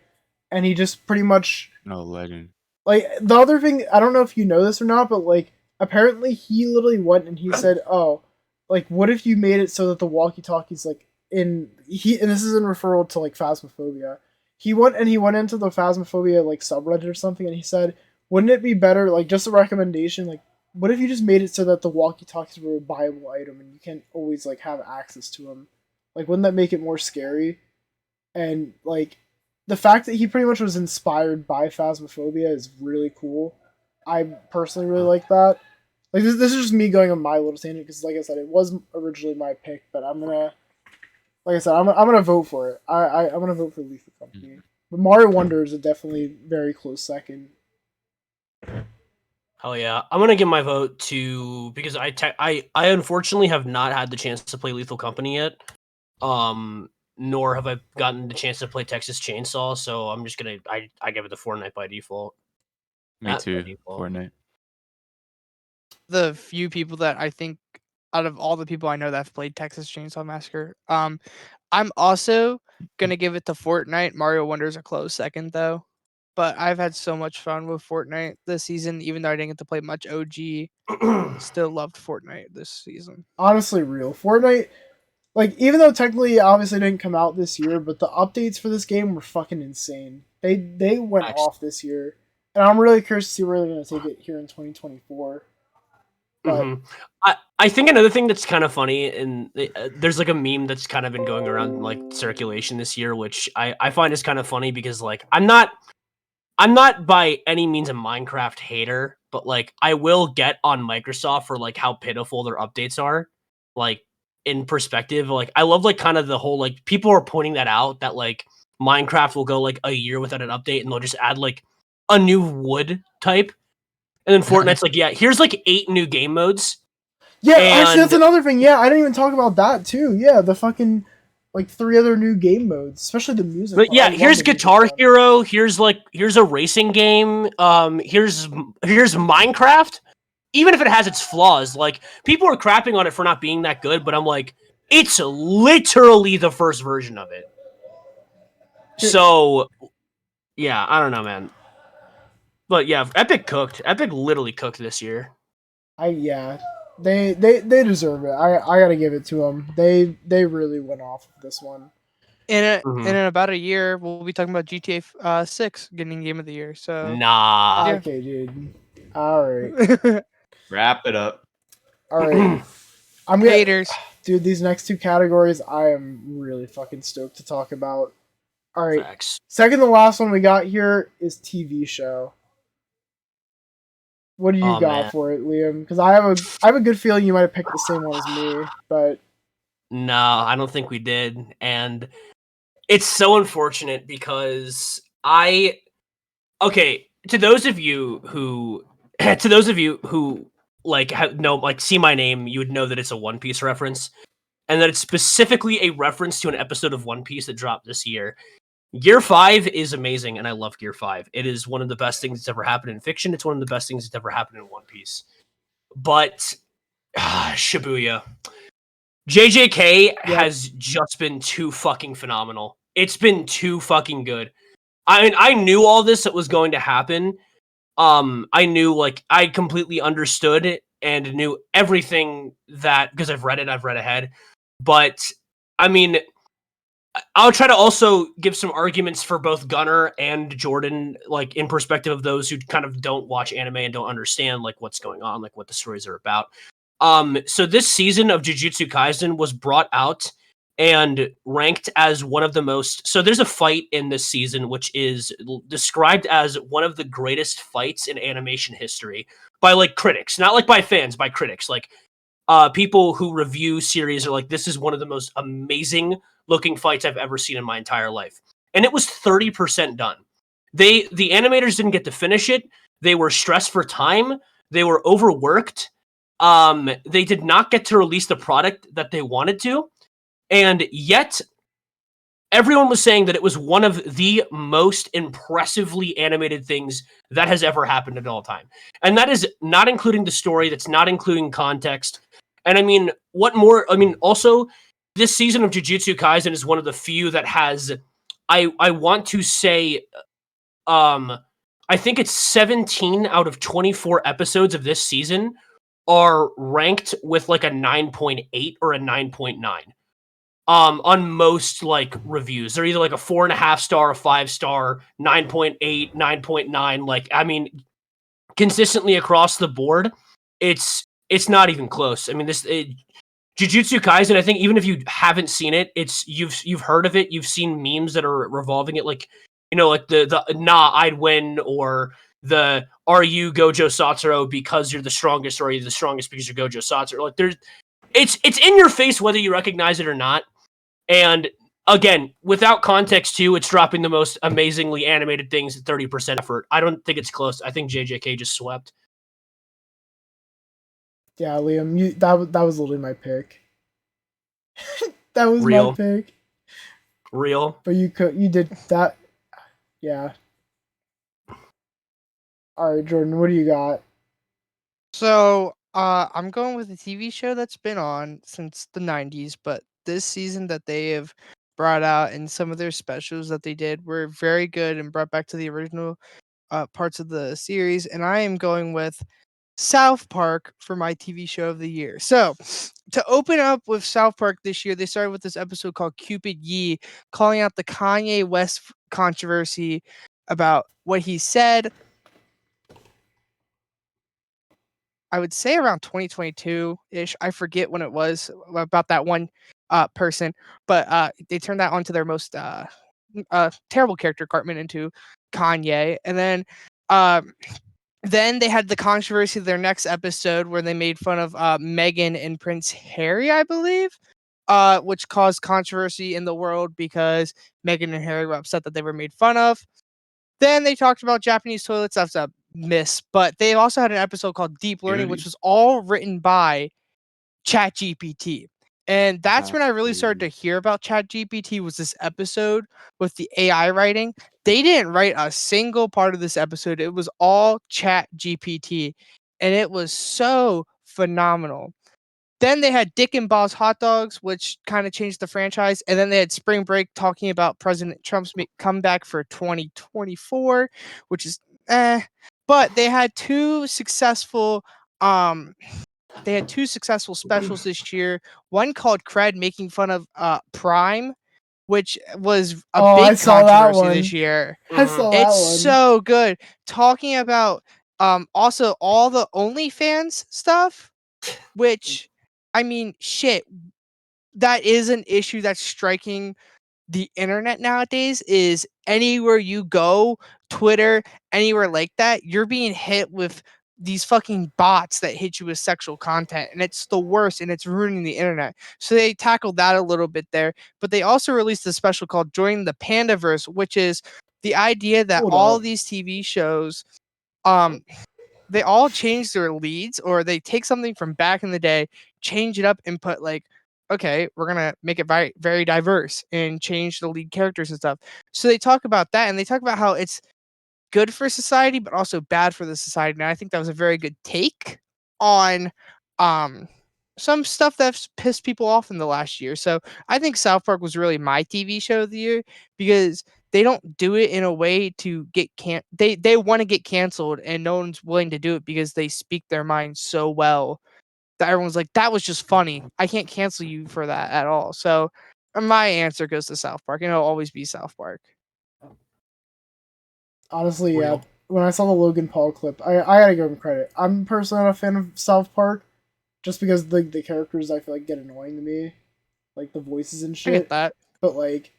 and he just pretty much legend. Like the other thing, I don't know if you know this or not, but like apparently he literally went and he said, "Oh, like, what if you made it so that the walkie-talkies, like, and this is in referral to, like, Phasmophobia. He went into the Phasmophobia, like, subreddit or something, and he said, wouldn't it be better, like, just a recommendation, like, what if you just made it so that the walkie-talkies were a buyable item and you can't always, like, have access to them? Like, wouldn't that make it more scary? And, like, the fact that he pretty much was inspired by Phasmophobia is really cool. I personally really like that. Like, this is just me going on my little tangent, because, like I said, it was originally my pick, but I'm gonna vote for it. I'm gonna vote for Lethal Company. But Mario Wonder is a definitely very close second. Hell yeah. I'm going to give my vote to, because I unfortunately have not had the chance to play Lethal Company yet. Nor have I gotten the chance to play Texas Chainsaw, so I'm just going to, I give it the Fortnite by default. Me too, Fortnite. The few people that I think, out of all the people I know that have played Texas Chainsaw Massacre, I'm also going to give it to Fortnite. Mario Wonder's a close second, though. But I've had so much fun with Fortnite this season, even though I didn't get to play much OG. Still loved Fortnite this season. Honestly, real Fortnite, like, even though technically obviously didn't come out this year, but the updates for this game were fucking insane. They went off this year, and I'm really curious to see where they're going to take it here in 2024. But I think another thing that's kind of funny, and there's like a meme that's kind of been going around like circulation this year, which I find is kind of funny because, like, I'm not by any means a Minecraft hater, but, like, I will get on Microsoft for, like, how pitiful their updates are. Like, in perspective, like, I love, like, kind of the whole, like, people are pointing that out, that, like, Minecraft will go, like, a year without an update, and they'll just add, like, a new wood type. And then Fortnite's like, yeah, here's, like, 8 new game modes. Yeah, actually, that's another thing. Yeah, I didn't even talk about that, too. Yeah, the fucking, like, 3 other new game modes, especially the music. But yeah, here's Guitar Hero, here's a racing game, here's Minecraft. Even if it has its flaws, like, people are crapping on it for not being that good, but I'm like, it's literally the first version of it. So, yeah, I don't know, man. But yeah, Epic literally cooked this year. They deserve it. I gotta give it to them. They really went off of this one. In about a year, we'll be talking about GTA 6 getting Game of the Year. So nah. Okay, dude. All right. Wrap it up. All right. Haters. Dude, these next 2 categories, I am really fucking stoked to talk about. All right. Facts. Second to last one we got here is TV show. What do you got for it, Liam? Because I have a good feeling you might have picked the same one as me, but no, I don't think we did, and it's so unfortunate because to those of you who like see my name, you would know that it's a One Piece reference, and that it's specifically a reference to an episode of One Piece that dropped this year. Gear 5 is amazing, and I love Gear 5. It is one of the best things that's ever happened in fiction. It's one of the best things that's ever happened in One Piece. But Shibuya. JJK has just been too fucking phenomenal. It's been too fucking good. I knew all this that was going to happen. I knew, like, I completely understood it and knew everything that, because I've read ahead. But, I mean, I'll try to also give some arguments for both Gunnar and Jordan, like, in perspective of those who kind of don't watch anime and don't understand, like, what's going on, like, what the stories are about. So this season of Jujutsu Kaisen was brought out and ranked as one of the most... So there's a fight in this season which is described as one of the greatest fights in animation history by, like, critics. Not, like, by fans, by critics. Like, people who review series are like, this is one of the most amazing looking fights I've ever seen in my entire life. And it was 30% done. The animators didn't get to finish it. They were stressed for time. They were overworked. They did not get to release the product that they wanted to. And yet, everyone was saying that it was one of the most impressively animated things that has ever happened at all time. And that is not including the story, that's not including context. And I mean, also, this season of Jujutsu Kaisen is one of the few that has, I want to say, I think it's 17 out of 24 episodes of this season are ranked with like a 9.8 or a 9.9. On most like reviews. They're either like a 4.5 star, a 5 star, 9.8, 9.9. Like, I mean, consistently across the board, it's not even close. I mean, Jujutsu Kaisen, I think even if you haven't seen it, it's you've heard of it, you've seen memes that are revolving it, like, you know, like the nah, I'd win, or the are you Gojo Satoru because you're the strongest, or are you the strongest because you're Gojo Satoru? Like, there's it's in your face whether you recognize it or not. And again, without context too, it's dropping the most amazingly animated things at 30% effort. I don't think it's close. I think JJK just swept. Yeah, Liam, that was literally my pick. That was Real. my pick. Real. But you did that. Yeah. All right, Jordan, what do you got? So, I'm going with a TV show that's been on since the 90s, but this season that they have brought out and some of their specials that they did were very good and brought back to the original parts of the series. And I am going with South Park for my TV show of the year. So, to open up with South Park this year, they started with this episode called Cupid Ye, calling out the Kanye West controversy about what he said. I would say around 2022-ish. I forget when it was about that one person, but they turned that onto their most terrible character, Cartman, into Kanye. And then they had the controversy of their next episode where they made fun of Meghan and Prince Harry, I believe, which caused controversy in the world because Meghan and Harry were upset that they were made fun of. Then they talked about Japanese toilets. That's a miss. But they also had an episode called Deep Learning, which was all written by ChatGPT. And that's when I really started to hear about ChatGPT, was this episode with the AI writing. They didn't write a single part of this episode. It was all ChatGPT. And it was so phenomenal. Then they had Dick and Bob's Hot Dogs, which kind of changed the franchise. And then they had Spring Break talking about President Trump's comeback for 2024, which is But they had two successful specials this year. One called Cred, making fun of Prime, which was a big controversy this year. I saw that It's one. so good. Talking about also all the OnlyFans stuff, which, I mean, shit, that is an issue that's striking the internet nowadays. Is anywhere you go, Twitter, anywhere like that, you're being hit with these fucking bots that hit you with sexual content, and it's the worst, and it's ruining the internet. So they tackled that a little bit there, but they also released a special called Join the Pandaverse, which is the idea that all these TV shows, they all change their leads, or they take something from back in the day, change it up, and put like, okay, we're gonna make it very, very diverse and change the lead characters and stuff. So they talk about that, and they talk about how it's good for society, but also bad for the society. And I think that was a very good take on some stuff that's pissed people off in the last year. So I think South Park was really my TV show of the year, because they don't do it in a way to get they want to get canceled, and no one's willing to do it because they speak their mind so well that everyone's like, that was just funny. I can't cancel you for that at all. So my answer goes to South Park, and it'll always be South Park. Honestly, yeah. When I saw the Logan Paul clip, I gotta give him credit. I'm personally not a fan of South Park, just because the characters I feel like get annoying to me, like the voices and shit. I get that. But like,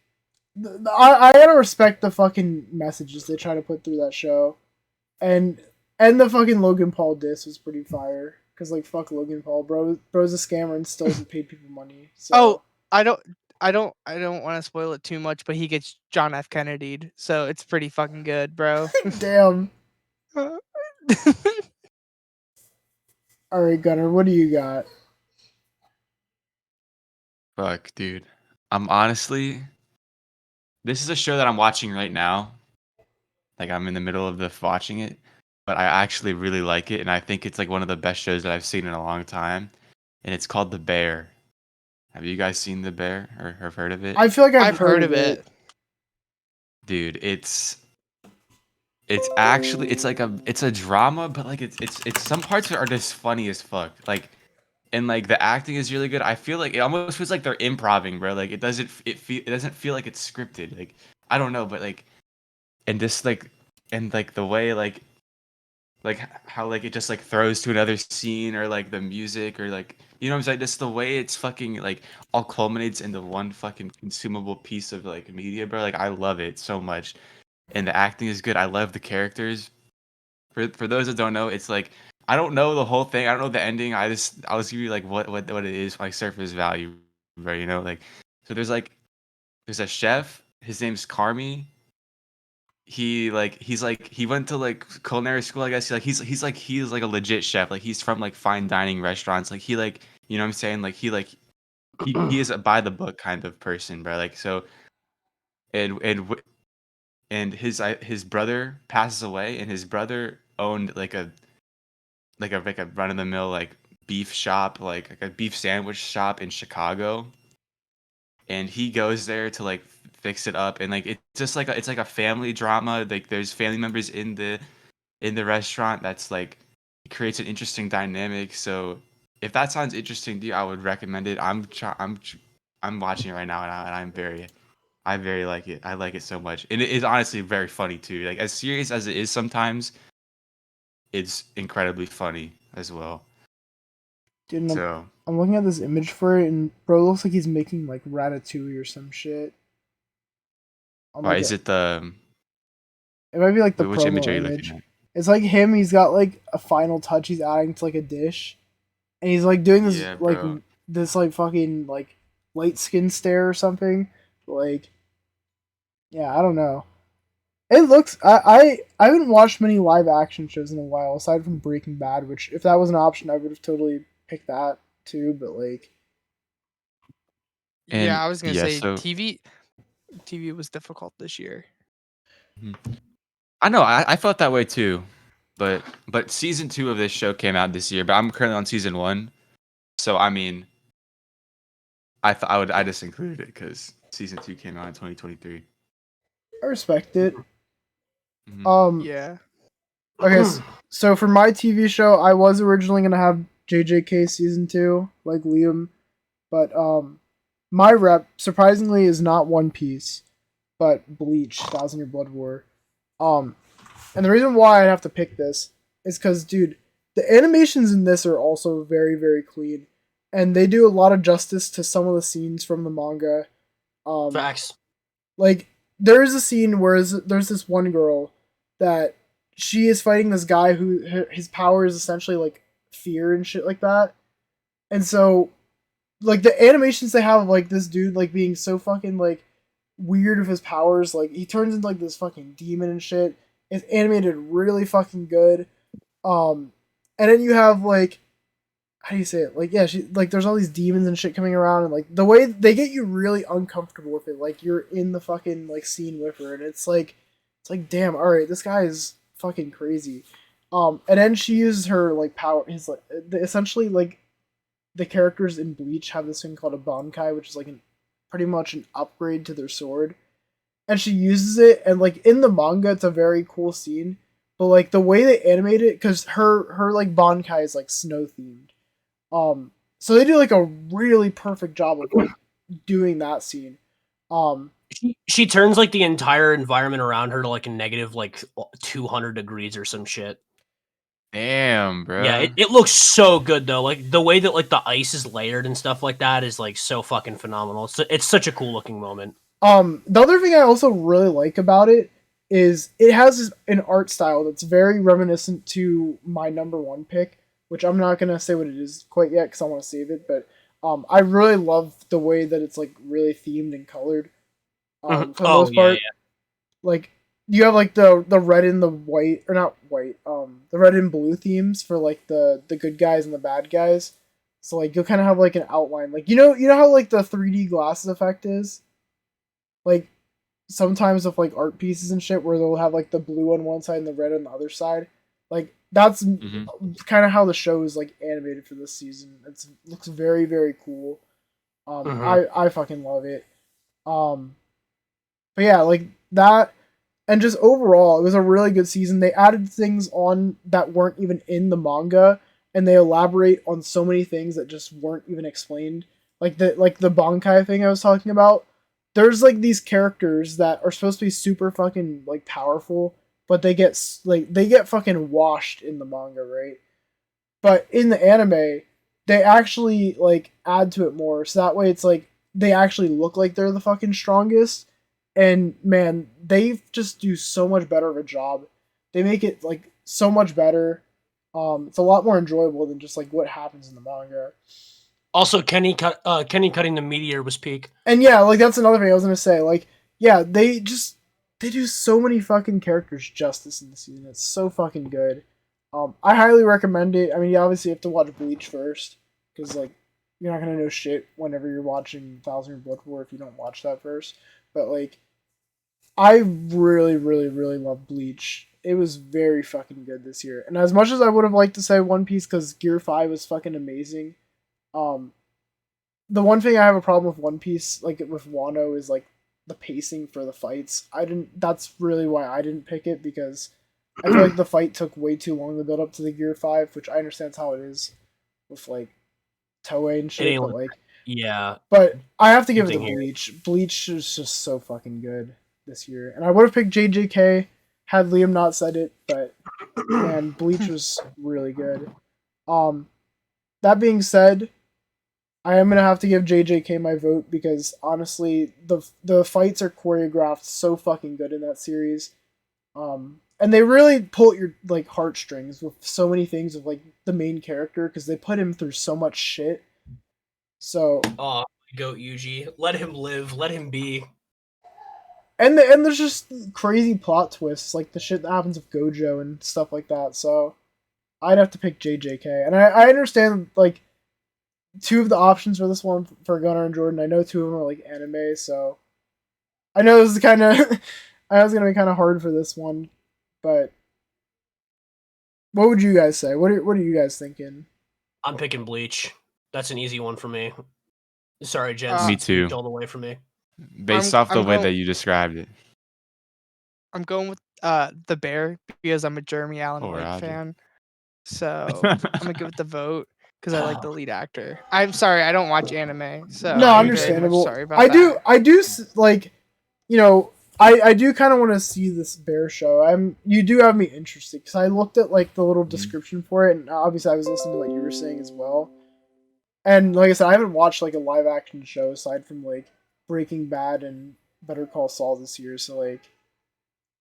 I gotta respect the fucking messages they try to put through that show, and the fucking Logan Paul diss was pretty fire. Cause like, fuck Logan Paul, bro's a scammer and still hasn't paid people money. So. Oh, I don't want to spoil it too much, but he gets John F. Kennedy'd, so it's pretty fucking good, bro. Damn. All right, Gunnar, what do you got? Fuck, dude. I'm honestly, this is a show that I'm watching right now. Like, I'm in the middle of watching it, but I actually really like it, and I think it's like one of the best shows that I've seen in a long time. And it's called The Bear. Have you guys seen The Bear or have heard of it? I feel like I've heard of it. Dude, it's It's actually it's a drama, but like it's some parts are just funny as fuck. Like and like the acting is really good. I feel like it almost feels like they're improving, bro. Like it doesn't feel like it's scripted. Like I don't know, but like and this like and like the way like how like it just like throws to another scene or like the music or like you know what I'm saying, just the way it's fucking like all culminates into one fucking consumable piece of like media, bro. Like I love it so much, and the acting is good. I love the characters. For those that don't know, it's like I don't know the whole thing. I don't know the ending. I'll just give you like what it is, like surface value, bro. You know, like so there's a chef. His name's Carmi. He went to like culinary school, I guess. He's like a legit chef. Like he's from like fine dining restaurants. Like he like you know what I'm saying. He is a by the book kind of person, bro. Like so and his brother passes away, and his brother owned like a run of the mill like beef shop, like a beef sandwich shop in Chicago, and he goes there to like fix it up, and like it's just like it's like a family drama. Like there's family members in the restaurant that's like it creates an interesting dynamic. So if that sounds interesting to you, I would recommend it. I'm watching it right now, and I very like it. I like it so much, and it is honestly very funny too. Like as serious as it is sometimes, it's incredibly funny as well. Dude, and So I'm looking at this image for it, and bro, it looks like he's making like Ratatouille or some shit. why is it the It might be like the which image promo are you image. looking at? It's like him. He's got like a final touch. He's adding to like a dish, and he's like doing this Yeah, like bro. this like fucking like light skin stare or something. Like, yeah, I don't know. It looks. I haven't watched many live action shows in a while, aside from Breaking Bad. Which, if that was an option, I would have totally picked that too. But like, And Yeah, I was gonna yeah, say so TV was difficult this year. mhm. I know I felt that way too, but season 2 of this show came out this year. But I'm currently on season 1, so I mean, I thought I just included it because season 2 came out in 2023. I respect it. Mhm. Yeah. Okay, so for my TV show, I was originally gonna have JJK season 2, like Liam, but my rep surprisingly is not One Piece, but Bleach, Thousand Year Blood War. Um, and the reason why I have to pick this is because, dude, the animations in this are also very, very clean, and they do a lot of justice to some of the scenes from the manga. Facts. Like there is a scene where there's this one girl that she is fighting this guy who his power is essentially like fear and shit like that, and so like the animations they have of like this dude like being so fucking like weird with his powers, like he turns into like this fucking demon and shit. It's animated really fucking good. Um, and then you have like how do you say it? Like yeah, she like there's all these demons and shit coming around, and like the way they get you really uncomfortable with it, like you're in the fucking like scene with her, and it's like damn, all right, this guy is fucking crazy. And then she uses her like power. His like essentially like the characters in Bleach have this thing called a Bankai, which is like pretty much an upgrade to their sword, and she uses it, and like in the manga, it's a very cool scene. But like the way they animate it, because her like Bankai is like snow themed. So they do like a really perfect job of like, doing that scene. She turns like the entire environment around her to like a negative like 200 degrees or some shit. Damn, bro. Yeah, it looks so good though. Like the way that like the ice is layered and stuff like that is like so fucking phenomenal. It's such a cool looking moment. The other thing I also really like about it is it has an art style that's very reminiscent to my number one pick, which I'm not gonna say what it is quite yet because I want to save it. But I really love the way that it's like really themed and colored. For the most part, like you have like the red and the white, or not white, the red and blue themes for like the good guys and the bad guys. So like you'll kind of have like an outline, like you know how like the 3D glasses effect is, like sometimes with like art pieces and shit where they'll have like the blue on one side and the red on the other side. Like that's kind of how the show is like animated for this season. It looks very very cool. I fucking love it. But yeah, like that And just overall, it was a really good season. They added things on that weren't even in the manga, and they elaborate on so many things that just weren't even explained. Like the Bankai thing I was talking about. There's like these characters that are supposed to be super fucking like powerful, but they get fucking washed in the manga, right? But in the anime, they actually like add to it more, so that way it's like they actually look like they're the fucking strongest. And man, they just do so much better of a job. They make it like so much better. It's a lot more enjoyable than just like what happens in the manga. Also, Kenny cutting the meteor was peak. And yeah, like that's another thing I was gonna say. Like, yeah, they do so many fucking characters justice in the season. It's so fucking good. I highly recommend it. I mean, you obviously have to watch Bleach first, because like you're not gonna know shit whenever you're watching Thousand Year Blood War if you don't watch that first. But like, I really, really, really love Bleach. It was very fucking good this year. And as much as I would have liked to say One Piece because Gear 5 was fucking amazing, the one thing I have a problem with One Piece, like with Wano, is like the pacing for the fights. That's really why I didn't pick it, because I feel like the fight took way too long to build up to the Gear 5, which I understand how it is with like Toei and shit, but like, yeah. But I have to give it to Bleach. Bleach is just so fucking good this year. And I would have picked JJK had Liam not said it, but man, Bleach was really good. That being said, I am gonna have to give JJK my vote, because honestly, the fights are choreographed so fucking good in that series. And they really pull at your like heartstrings with so many things of like the main character, because they put him through so much shit. So goat Yuji, let him live, let him be. And there's just crazy plot twists, like the shit that happens with Gojo and stuff like that. So I'd have to pick JJK. And I understand like two of the options for this one for Gunnar and Jordan. I know two of them are like anime, so I know this is kind of I was gonna be kind of hard for this one, but what would you guys say? What are you guys thinking? I'm picking Bleach. That's an easy one for me. Sorry, Jen. Me too. All the way for me. Based off the way that you described it. I'm going with the Bear, because I'm a Jeremy Allen White fan. So I'm gonna give it the vote because I like the lead actor. I'm sorry, I don't watch anime, so no, I'm understandable. Sorry about that. I do like, you know, I do kind of want to see this Bear show. You do have me interested, because I looked at like the little description for it, and obviously I was listening to what you were saying as well. And like I said, I haven't watched like a live action show aside from like Breaking Bad and Better Call Saul this year, so like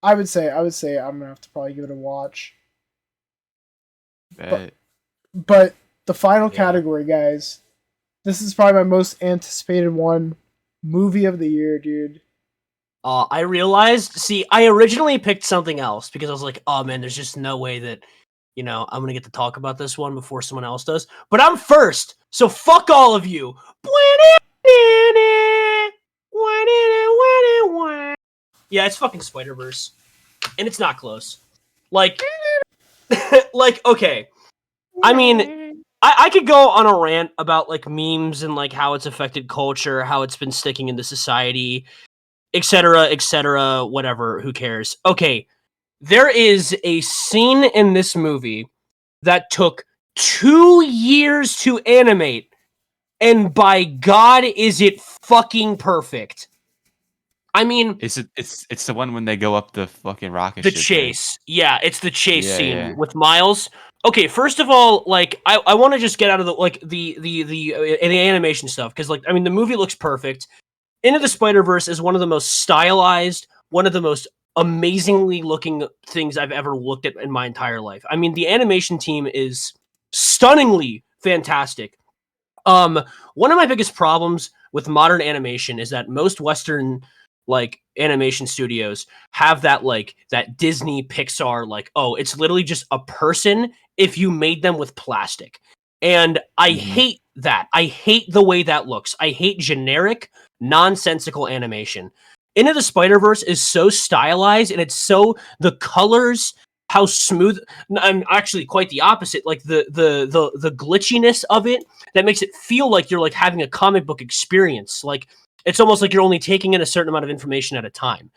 I would say I'm gonna have to probably give it a watch. But the final category, guys, this is probably my most anticipated one. Movie of the year, dude. I realized, see, I originally picked something else because I was like, oh man, there's just no way that, you know, I'm going to get to talk about this one before someone else does. But I'm first, so fuck all of you. Yeah, it's fucking Spider-Verse. And it's not close. Like, okay. I mean, I could go on a rant about, like, memes and, like, how it's affected culture, how it's been sticking into society, etc., whatever, who cares. Okay, there is a scene in this movie that took 2 years to animate, and by God, is it fucking perfect. I mean, it's the one when they go up the fucking rocket the ship, chase. right? Yeah, it's the chase scene with Miles. Okay, first of all, like I want to just get out of the like the animation stuff, because like I mean the movie looks perfect. Into the Spider-Verse is one of the most stylized, one of the most amazingly looking things I've ever looked at in my entire life. I mean, the animation team is stunningly fantastic. One of my biggest problems with modern animation is that most Western like animation studios have that like that Disney Pixar like, oh, it's literally just a person if you made them with plastic. And I hate that. I hate the way that looks. I hate generic, nonsensical animation. Into the Spider-Verse is so stylized, and it's so the colors, how smooth, and actually quite the opposite, like the glitchiness of it that makes it feel like you're like having a comic book experience. Like it's almost like you're only taking in a certain amount of information at a time.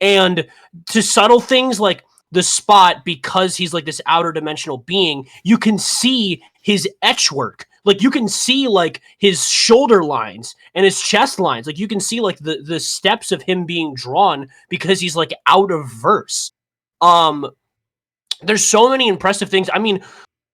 And to subtle things like the spot, because he's like this outer dimensional being, you can see his etch work. Like you can see like his shoulder lines and his chest lines. Like you can see like the steps of him being drawn because he's like out of verse. There's so many impressive things. I mean,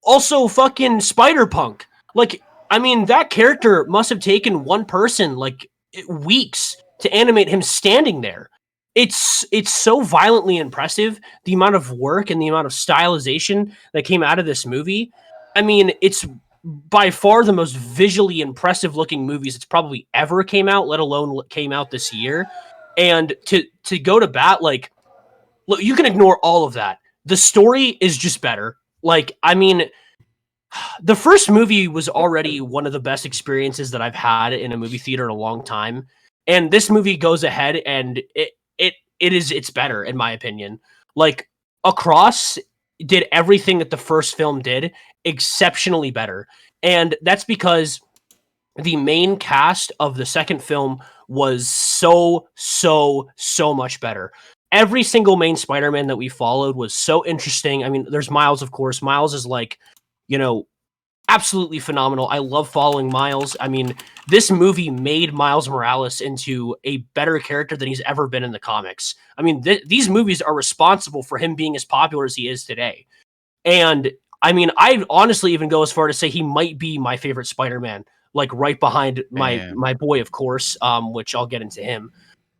also fucking Spider-Punk. Like, I mean, that character must have taken one person like weeks to animate him standing there. It's so violently impressive, the amount of work and the amount of stylization that came out of this movie. I mean, it's by far the most visually impressive looking movies it's probably ever came out, let alone came out this year. And to go to bat, like, look, you can ignore all of that. The story is just better. Like, I mean, the first movie was already one of the best experiences that I've had in a movie theater in a long time. And this movie goes ahead and it's better, in my opinion. Like, Across did everything that the first film did exceptionally better. And that's because the main cast of the second film was so much better. Every single main Spider-Man that we followed was so interesting. I mean, there's Miles, of course. Miles is like, you know, absolutely phenomenal. I love following Miles. I mean, this movie made Miles Morales into a better character than he's ever been in the comics. I mean, these movies are responsible for him being as popular as he is today. And I mean, I honestly even go as far to say he might be my favorite Spider-Man, like right behind my boy, of course, which I'll get into him.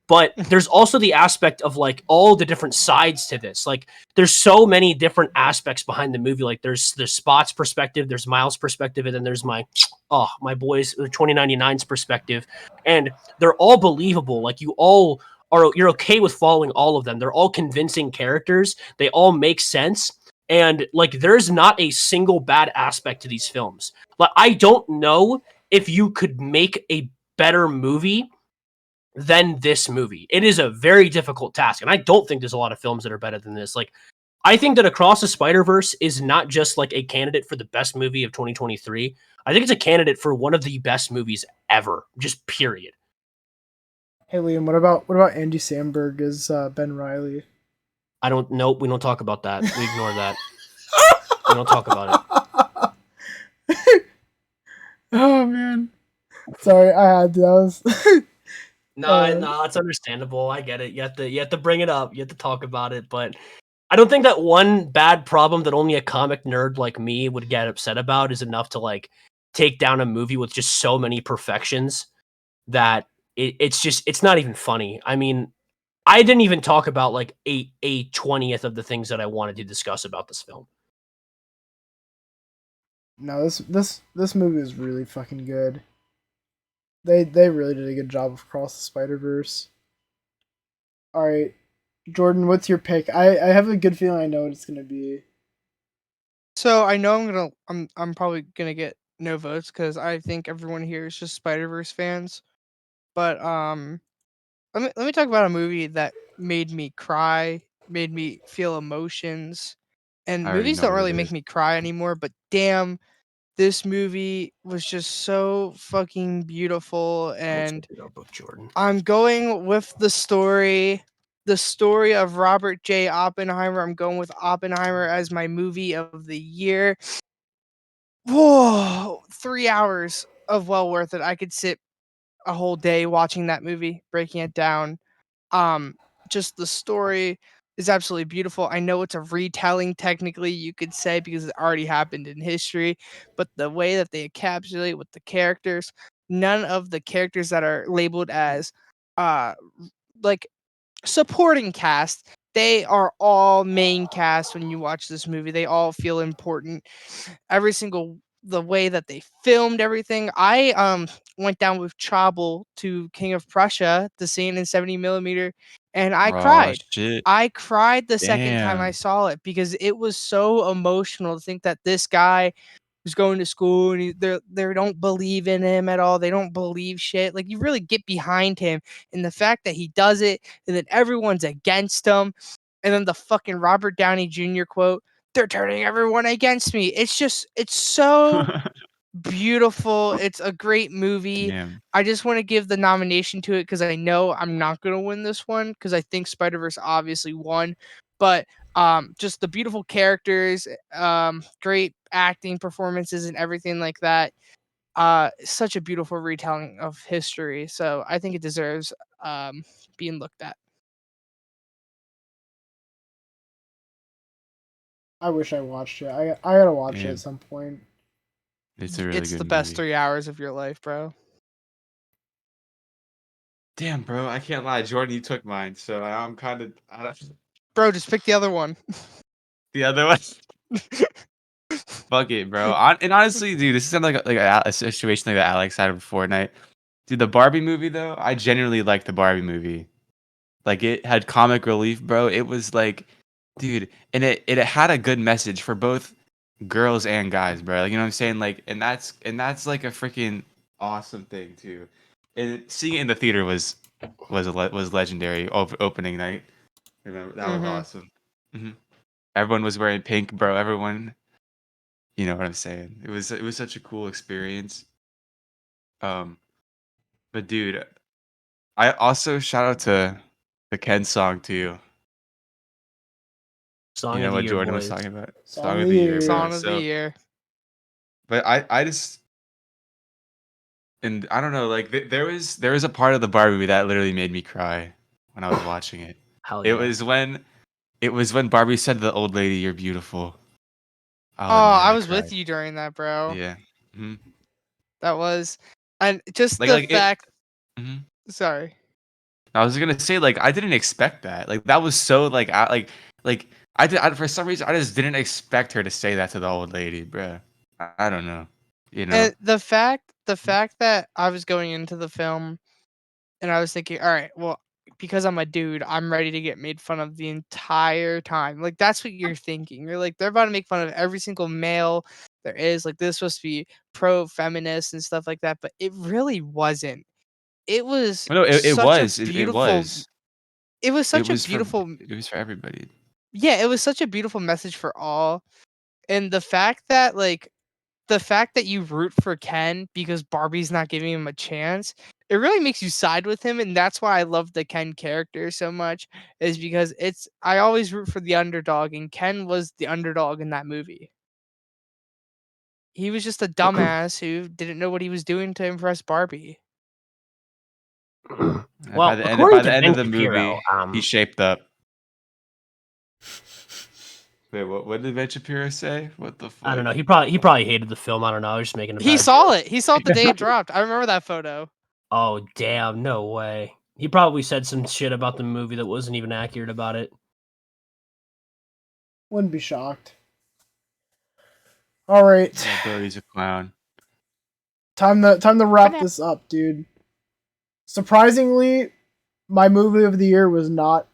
But there's also the aspect of like all the different sides to this. Like there's so many different aspects behind the movie. Like there's Spot's perspective, there's Miles' perspective, and then there's my boys 2099's perspective. And they're all believable. Like you're okay with following all of them. They're all convincing characters. They all make sense. And like there's not a single bad aspect to these films. Like I don't know if you could make a better movie than this movie. It is a very difficult task, and I don't think there's a lot of films that are better than this. Like, I think that Across the Spider-Verse is not just like a candidate for the best movie of 2023. I think it's a candidate for one of the best movies ever, just period. Hey Liam, what about Andy Samberg as Ben Reilly? Nope, we don't talk about that. We ignore that. We don't talk about it. Oh man, sorry, I had to. That was. No, it's understandable. I get it. You have to bring it up. You have to talk about it. But I don't think that one bad problem that only a comic nerd like me would get upset about is enough to like take down a movie with just so many perfections that it's not even funny. I mean, I didn't even talk about like a 20th of the things that I wanted to discuss about this film. No, this movie is really fucking good. They really did a good job of Across the Spider-Verse. Alright, Jordan, what's your pick? I have a good feeling I know what it's gonna be. So I know I'm probably gonna get no votes because I think everyone here is just Spider-Verse fans. But let me talk about a movie that made me cry, made me feel emotions. And movies don't really make me cry anymore, but damn, this movie was just so fucking beautiful. And I'm going with the story of Robert J. Oppenheimer. I'm going with Oppenheimer as my movie of the year. Whoa, 3 hours of well worth it. I could sit a whole day watching that movie, breaking it down. Just the story is absolutely beautiful. I know it's a retelling, technically, you could say, because it already happened in history, but the way that they encapsulate with the characters, none of the characters that are labeled as like supporting cast, they are all main cast when you watch this movie. They all feel important. Every single the way that they filmed everything. I went down with Trouble to King of Prussia, the scene in 70mm, and I cried. Shit. I cried the second time I saw it because it was so emotional to think that this guy who's going to school and they don't believe in him at all. They don't believe shit. Like you really get behind him, and the fact that he does it, and then everyone's against him, and then the fucking Robert Downey Jr. quote, "They're turning everyone against me." It's so beautiful. It's a great movie. Yeah. I just want to give the nomination to it because I know I'm not gonna win this one because I think Spider-Verse obviously won, but just the beautiful characters, great acting performances and everything like that. Such a beautiful retelling of history. So I think it deserves being looked at. I wish I watched it. I gotta watch it Yeah. at some point. It's a really It's good the best movie. 3 hours of your life, bro. Damn, bro, I can't lie. Jordan, you took mine, so I'm kind of Bro, just pick the other one. the other one. Fuck it, bro. And honestly, dude, this is kind of like a situation like that Alex had before night. Dude, the Barbie movie though, I genuinely liked the Barbie movie. Like it had comic relief, bro. It was like, dude, and it had a good message for both girls and guys, bro. Like, you know what I'm saying? Like, and that's like a freaking awesome thing too. And seeing it in the theater was legendary. Opening night. Remember that was awesome. hmm Everyone was wearing pink, bro. Everyone, you know what I'm saying? It was such a cool experience. Um, but dude, I also shout out to the Ken song too. Song You of know the what year, Jordan was boys. talking about? Song of the year. Bro. Song of the So, year. but I just and I don't know, like there was a part of the Barbie movie that literally made me cry when I was watching it. Hell It yeah. was when Barbie said to the old lady, "You're beautiful." Oh, Oh man, I I was with cried. you during that, bro. Yeah. hmm That was, and just Like the like it. fact. mhm. Sorry. I was gonna say like I didn't expect that. Like that was so like I for some reason I just didn't expect her to say that to the old lady, bruh. I don't know. You know. And the fact that I was going into the film and I was thinking, all right, well, because I'm a dude, I'm ready to get made fun of the entire time. Like that's what you're thinking. You're like, they're about to make fun of every single male there is. Like this is supposed to be pro feminist and stuff like that, but it really wasn't. It was No, it such a was. It beautiful. was. It was It such a was for beautiful. it was for everybody. Yeah, it was such a beautiful message for all. And the fact that you root for Ken because Barbie's not giving him a chance, it really makes you side with him, and that's why I love the Ken character so much. Is because I always root for the underdog, and Ken was the underdog in that movie. He was just a dumbass who didn't know what he was doing to impress Barbie. Well, By according the to end Ben of the Shapiro, movie, he shaped up. Wait, what did Ben Shapiro say? What the I don't know. fuck? He probably hated the film. I don't know. I was just making a He bad saw joke. it. He saw it the day it dropped. I remember that photo. Oh damn! No way. He probably said some shit about the movie that wasn't even accurate about it. Wouldn't be shocked. All right, Yeah, Dory's a clown. time to wrap this up, dude. Surprisingly, my movie of the year was not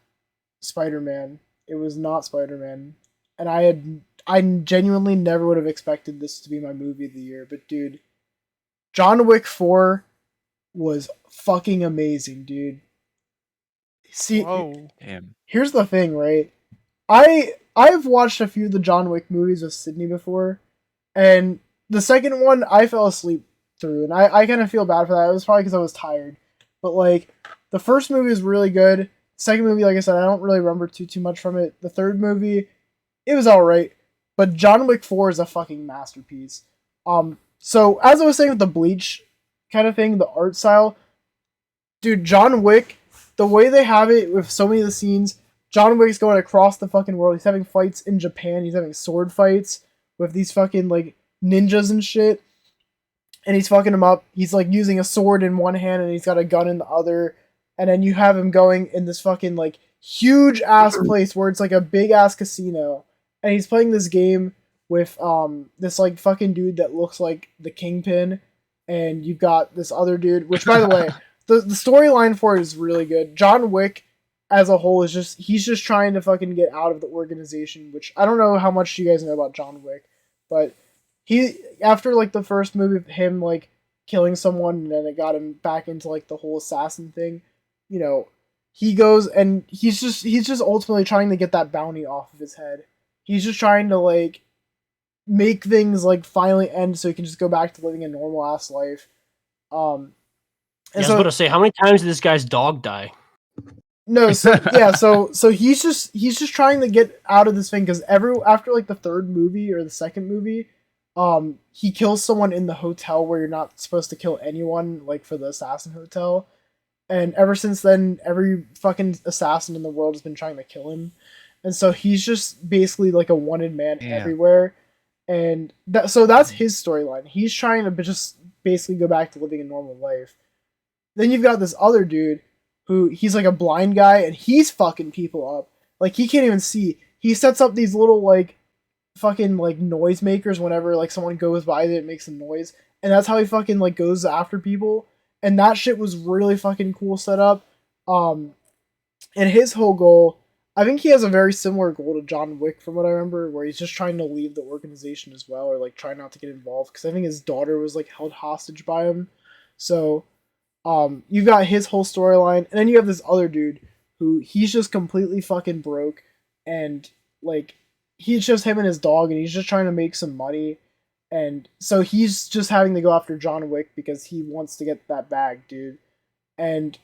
Spider-Man. It was not Spider-Man, and I genuinely never would have expected this to be my movie of the year. But dude, John Wick 4 was fucking amazing, dude. See, Whoa. Damn. here's the thing, right? I've watched a few of the John Wick movies with Sydney before, and the second one I fell asleep through, and I kind of feel bad for that. It was probably because I was tired, but like the first movie is really good. Second movie, like I said, I don't really remember too much from it. The third movie, it was alright, but John Wick 4 is a fucking masterpiece. So as I was saying with the Bleach kind of thing, the art style, dude, John Wick, the way they have it with so many of the scenes, John Wick's going across the fucking world. He's having fights in Japan. He's having sword fights with these fucking like ninjas and shit. And he's fucking them up. He's like using a sword in one hand and he's got a gun in the other. And then you have him going in this fucking like huge ass place where it's like a big ass casino. And he's playing this game with this like fucking dude that looks like the Kingpin. And you've got this other dude, which by the way, the storyline for it is really good. John Wick as a whole is he's just trying to fucking get out of the organization, which I don't know how much you guys know about John Wick, but he, after like the first movie of him like killing someone and then it got him back into like the whole assassin thing, you know, he goes and he's just ultimately trying to get that bounty off of his head. He's just trying to like make things like finally end so he can just go back to living a normal ass life. I was about to say, how many times did this guy's dog die? No, so yeah, so he's just trying to get out of this thing because after like the third movie or the second movie, he kills someone in the hotel where you're not supposed to kill anyone, like for the assassin hotel. And ever since then, every fucking assassin in the world has been trying to kill him. And so he's just basically like a wanted man everywhere. And so that's his storyline. He's trying to just basically go back to living a normal life. Then you've got this other dude who he's like a blind guy and he's fucking people up. Like he can't even see. He sets up these little like fucking like noise makers whenever like someone goes by that it makes a noise. And that's how he fucking like goes after people. And that shit was really fucking cool setup. And his whole goal, I think he has a very similar goal to John Wick from what I remember, where he's just trying to leave the organization as well, or like try not to get involved, because I think his daughter was like held hostage by him. So, you've got his whole storyline, and then you have this other dude who he's just completely fucking broke, and like he's just him and his dog, and he's just trying to make some money. And so he's just having to go after John Wick because he wants to get that bag, dude. And,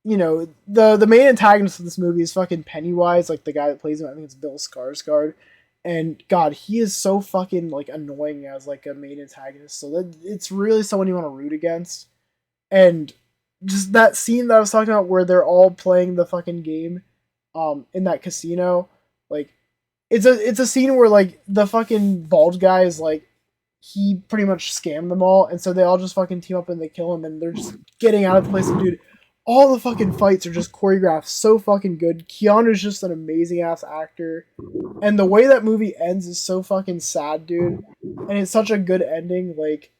you know, the main antagonist of this movie is fucking Pennywise, like the guy that plays him. I think it's Bill Skarsgård. And, God, he is so fucking, like, annoying as, like, a main antagonist. So that it's really someone you want to root against. And just that scene that I was talking about where they're all playing the fucking game in that casino, like, it's a scene where, like, the fucking bald guy is, like, he pretty much scammed them all, and so they all just fucking team up and they kill him, and they're just getting out of the place. And dude, all the fucking fights are just choreographed so fucking good. Keanu's just an amazing ass actor, and the way that movie ends is so fucking sad, dude. And it's such a good ending. Like,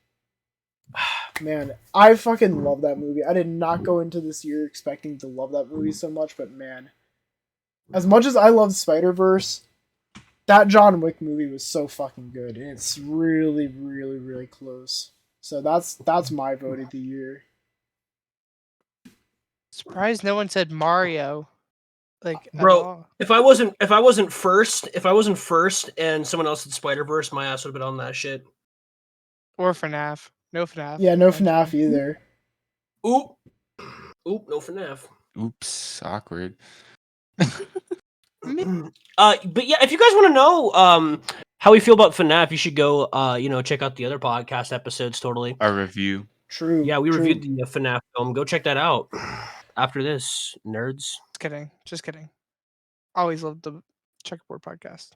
man, I fucking love that movie. I did not go into this year expecting to love that movie so much, but man, as much as I love Spider-Verse, that John Wick movie was so fucking good, and it's really, really, really close. So that's my vote of the year. Surprised no one said Mario. Like, bro, if I wasn't first, and someone else said Spider-Verse, my ass would have been on that shit. Or FNAF. No FNAF. Yeah, no FNAF either. Oop, no FNAF. Oops, awkward. But yeah, if you guys want to know how we feel about FNAF, you should go check out the other podcast episodes. Totally, our review. True. Yeah, we reviewed the FNAF film. Go check that out after this, nerds. Just kidding. Always loved the Checkerboard Podcast.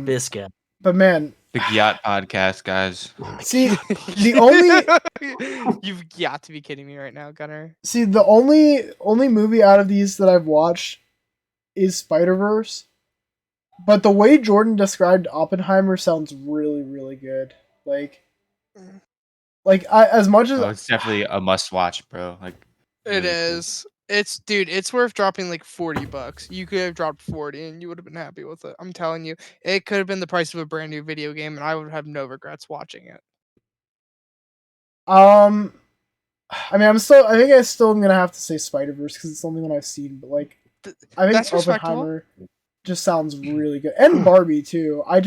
Biscuit. But man, the Gyat Podcast, guys. See, the only you've got to be kidding me right now, Gunnar. See, the only movie out of these that I've watched is Spider-Verse, but the way Jordan described Oppenheimer sounds really, really good. As much as it's definitely a must-watch, bro. Like, it is. It's worth dropping like $40. You could have dropped 40 and you would have been happy with it. I'm telling you, it could have been the price of a brand new video game, and I would have no regrets watching it. I mean, I think I still am gonna have to say Spider-Verse because it's the only one I've seen. But like, I think Oppenheimer just sounds really good, and Barbie too. I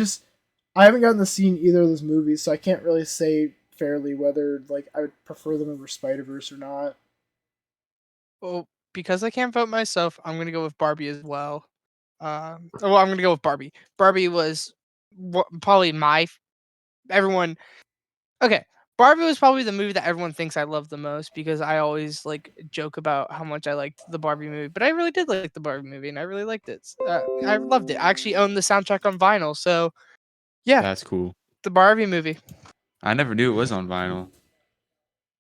haven't gotten to see either of those movies, so I can't really say fairly whether like I would prefer them over Spider-Verse or not. Well, because I can't vote myself, I'm gonna go with Barbie as well. I'm gonna go with Barbie. Barbie was probably everyone. Okay, Barbie was probably the movie that everyone thinks I love the most because I always like joke about how much I liked the Barbie movie, but I really did like the Barbie movie and I really liked it. I loved it. I actually own the soundtrack on vinyl, so yeah, that's cool. The Barbie movie. I never knew it was on vinyl.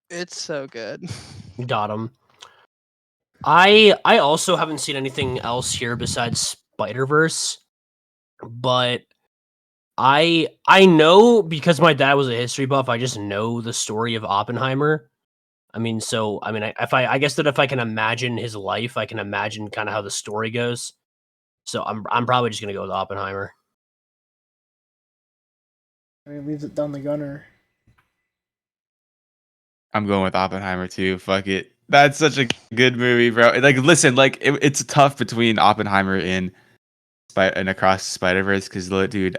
It's so good. Got him. I also haven't seen anything else here besides Spider-Verse, but I know because my dad was a history buff. I just know the story of Oppenheimer. I guess that if I can imagine his life, I can imagine kind of how the story goes. So I'm probably just gonna go with Oppenheimer. I mean, leaves it down the Gunner. I'm going with Oppenheimer too. Fuck it. That's such a good movie, bro. Like, listen, like it's tough between Oppenheimer and Across the Spider-Verse because, dude,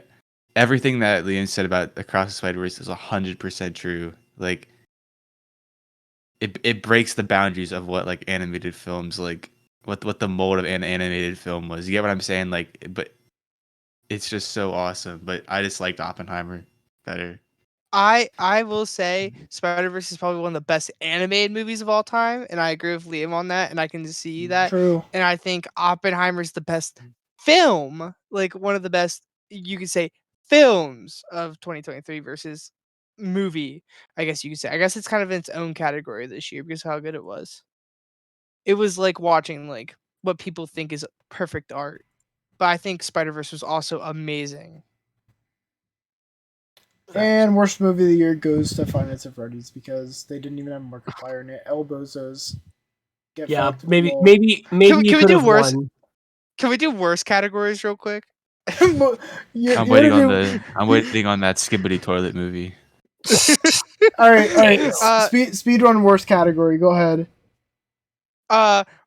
everything that Liam said about Across the Spider-Verse is 100% true. Like, it breaks the boundaries of what like animated films like what the mold of an animated film was. You get what I'm saying? Like, but it's just so awesome. But I just liked Oppenheimer better. I will say Spider-Verse is probably one of the best animated movies of all time, and I agree with Liam on that, and I can see that. True. And I think Oppenheimer's the best film, like one of the best you could say films of 2023 versus movie. I guess you could say. I guess it's kind of in its own category this year because of how good it was. It was like watching like what people think is perfect art, but I think Spider-Verse was also amazing. And worst movie of the year goes to Five Nights at Freddy's because they didn't even have Markiplier in it. Elbozos. Get Yeah, fucked, maybe people. maybe Can you we could do have worse? won. Can we do worse categories real quick? I'm waiting on that Skibbity Toilet movie. All right. Speed run worst category. Go ahead.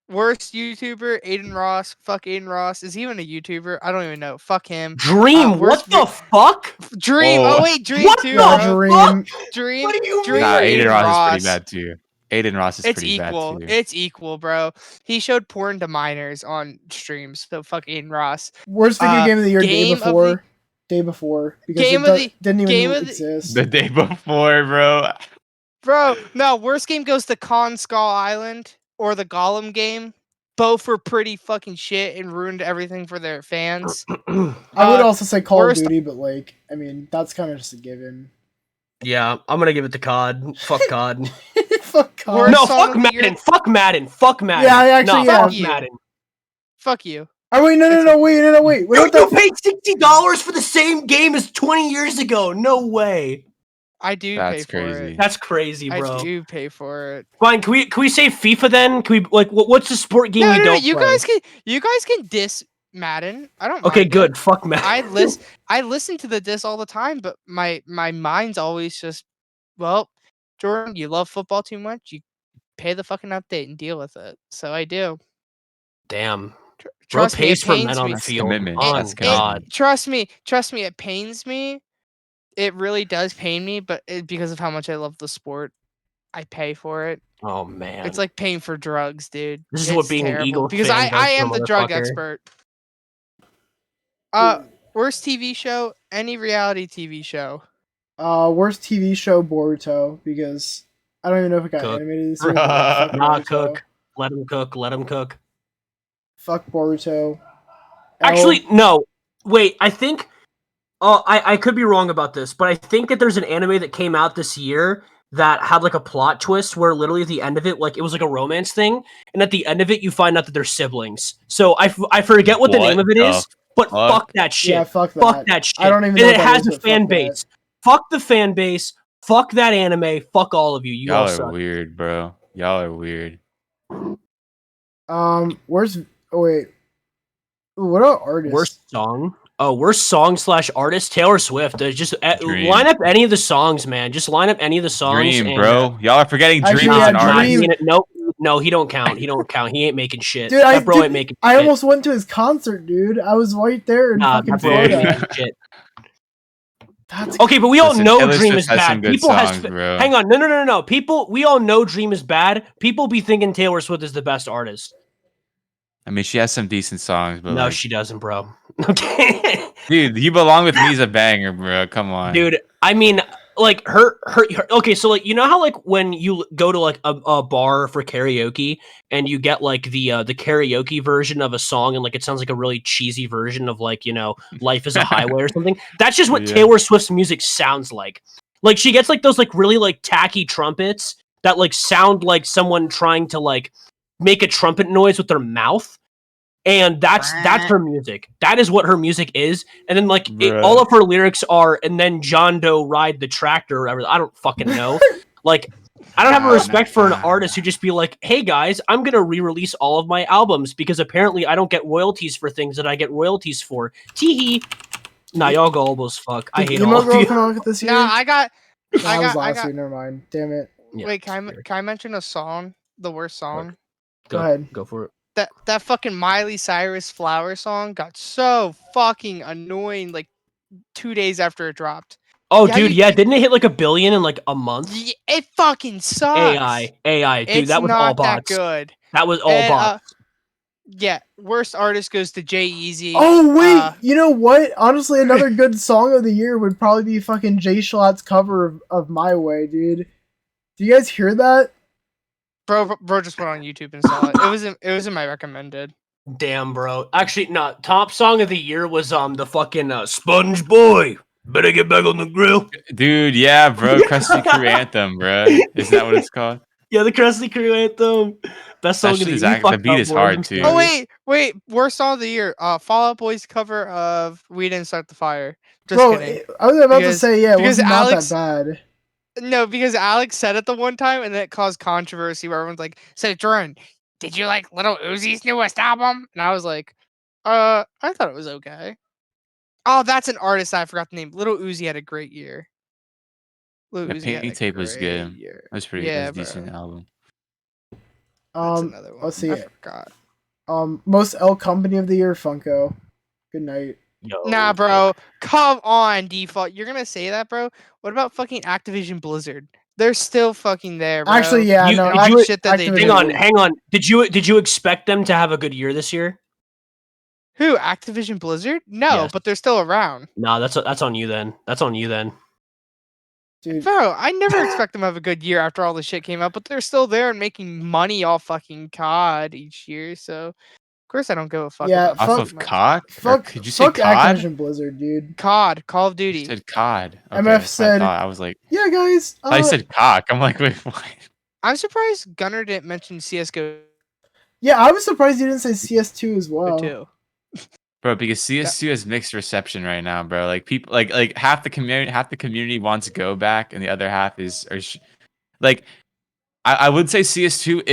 Worst YouTuber, Aiden Ross. Fuck Aiden Ross. Is he even a YouTuber? I don't even know. Fuck him. Dream, what worst the fuck? Dream. Oh. Oh wait, Dream What too. the bro. Dream. Dream. What do you Dream. Nah, mean? Aiden Aiden Ross is pretty Ross. bad too. Aiden Ross is It's pretty equal. bad too. It's equal, bro. He showed porn to minors on streams. So fuck Aiden Ross. Worst video game of the year. Game of the- Day before. Because Game it of the- didn't even game of the- exist. The day before, bro. Bro, no. Worst game goes to Con Skull Island or the Gollum game. Both were pretty fucking shit and ruined everything for their fans. I would also say Call of worst- Duty, but like, I mean, that's kind of just a given. Yeah, I'm gonna give it to COD. Fuck COD. Fuck COD. Worst No, song fuck of the year? Madden. Fuck Madden. Fuck Madden. Yeah, actually, no, yeah. fuck You. Madden. Fuck you. Oh wait, no, wait. What Dude, about you paid $60 for the same game as 20 years ago. No way. I do That's pay for crazy. it. That's crazy, bro. I do pay for it. Fine. Can we say FIFA then? Can we like what's the sport game No, we no, don't you play? guys can diss Madden. I don't Okay, mind good. it. Fuck Madden. I listen to the diss all the time, but my mind's always just, well, Jordan, you love football too much. You pay the fucking update and deal with it. So I do. Damn. Bro Trust me, pays it for pains men on me. the field. commitment. On That's God. Trust me, it pains me. It really does pain me, but because of how much I love the sport, I pay for it. Oh man. It's like paying for drugs, dude. This is It's what being an terrible Eagles because fan does I to a am the drug motherfucker. expert. Worst TV show? Any reality TV show? worst TV show Boruto because I don't even know if it got Cook. animated this year. but fuck Nah, Boruto. cook. Let him cook. Let him cook. Fuck Boruto. Actually, no. Wait, I think. Oh, I could be wrong about this, but I think that there's an anime that came out this year that had like a plot twist where literally at the end of it, like it was like a romance thing, and at the end of it, you find out that they're siblings. So I forget what the name of it is, but fuck that shit. Yeah, fuck that. Fuck that shit. I don't even and know it what that has is, a but fan fuck base. Fuck the fan base. Fuck that anime. Fuck all of you. You all Y'all are suck. weird, bro. Y'all are weird. Where's? Oh wait. Ooh, what about artists? Worst song? Oh, worst song / artist? Taylor Swift. Just Dream. line up any of the songs, man. Just line up any of the songs. Dream, and, bro. Y'all are forgetting Actually, Dream is yeah, an Nah, artist. Dream. No, he don't count. He don't count. He ain't making shit. Dude, that bro ain't making I shit. almost went to his concert, dude. I was right there in Nah, fucking that bro ain't Florida. making shit. That's Okay, but we all Listen, know Taylor Dream Swift is has some bad. good People songs, bro. hang on. No. People, we all know Dream is bad. People be thinking Taylor Swift is the best artist. I mean, she has some decent songs, but No, like, she doesn't, bro. Okay. dude, You Belong With Me is a banger, bro. Come on, Dude, I mean, like her okay, so like you know how like when you go to like a bar for karaoke and you get like the karaoke version of a song and like it sounds like a really cheesy version of like, you know, Life is a Highway or something. That's just what Yeah. Taylor Swift's music sounds like. Like she gets like those like really like tacky trumpets that like sound like someone trying to like make a trumpet noise with their mouth. And that's her music. That is what her music is. And then like Bruh. all of her lyrics are, and then John Doe ride the tractor or whatever. I don't fucking know. Like I don't have a respect for an artist who just be like, hey guys, I'm gonna re-release all of my albums because apparently I don't get royalties for things that I get royalties for. Teehee. Nah, y'all gullible as fuck. I Did hate Emo all of Girl you. come out this year? No, I got. That was last year. Never mind. Damn it. Yeah, Wait, can I mention a song? The worst song. Go ahead. Go for it. That fucking Miley Cyrus Flower song got so fucking annoying. Like 2 days after it dropped. Oh, Yeah, dude, you- yeah, didn't it hit like 1 billion in like a month? It fucking sucks. AI, dude, It's that was not all that bots. good. That was all And, bots. yeah, worst artist goes to Jay-Eazy. Oh wait, you know what? Honestly, another good song of the year would probably be fucking Jay Schlatt's cover of My Way, dude. Do you guys hear that? Bro just went on YouTube and saw it. It was in my recommended. Damn, bro. Actually, no. Top song of the year was the fucking Sponge Boy. Better get back on the grill. Dude, yeah, bro. Krusty Crew Anthem, bro. Isn't that what it's called? Yeah, the Krusty Crew anthem. Best song That of the shit is year. the beat is hard, too. Oh wait, worst song of the year. Fall Out Boy's cover of "We Didn't Start the Fire." Just Bro, kidding. I was about to Because- say, yeah, it because was not Alex- that bad. No, because Alex said it the one time, and then it caused controversy where everyone's like, "So, Jordan, did you like Little Uzi's newest album?" And I was like, I thought it was okay." Oh, that's an artist I forgot the name. Little Uzi had a great year. Little The Uzi had Paint a Tape was great good. year. That was pretty. Yeah, That was a decent bro. album. That's another one. Let's see I it. forgot. Most L Company of the Year, Funko. Good night. Nah, bro. Come on, Default. You're gonna say that, bro? What about fucking Activision Blizzard? They're still fucking there, bro. Actually, yeah, You- no, did I, you- shit that they Activision do. Hang on. Did you expect them to have a good year this year? Who? Activision Blizzard? No, Yes. but they're still around. No, that's on you then. That's on you then. dude. Bro, I never expect them to have a good year after all the shit came out, but they're still there and making money all fucking COD each year, so of course I don't give a fuck Yeah, about Off fuck- of COD? Or Fuck, could you say fuck COD? Activision Blizzard, dude. COD, Call of You Duty. said COD. Okay, MF that's what I said- thought. I was like, Yeah, guys. I said cock. I'm like, wait, what? I'm surprised Gunnar didn't mention CSGO Yeah, I was surprised you didn't say CS2 as well. too. Bro, because CS2 has mixed reception right now, bro. Like people, like half the community wants to go back, and the other half is, like, I would say CS2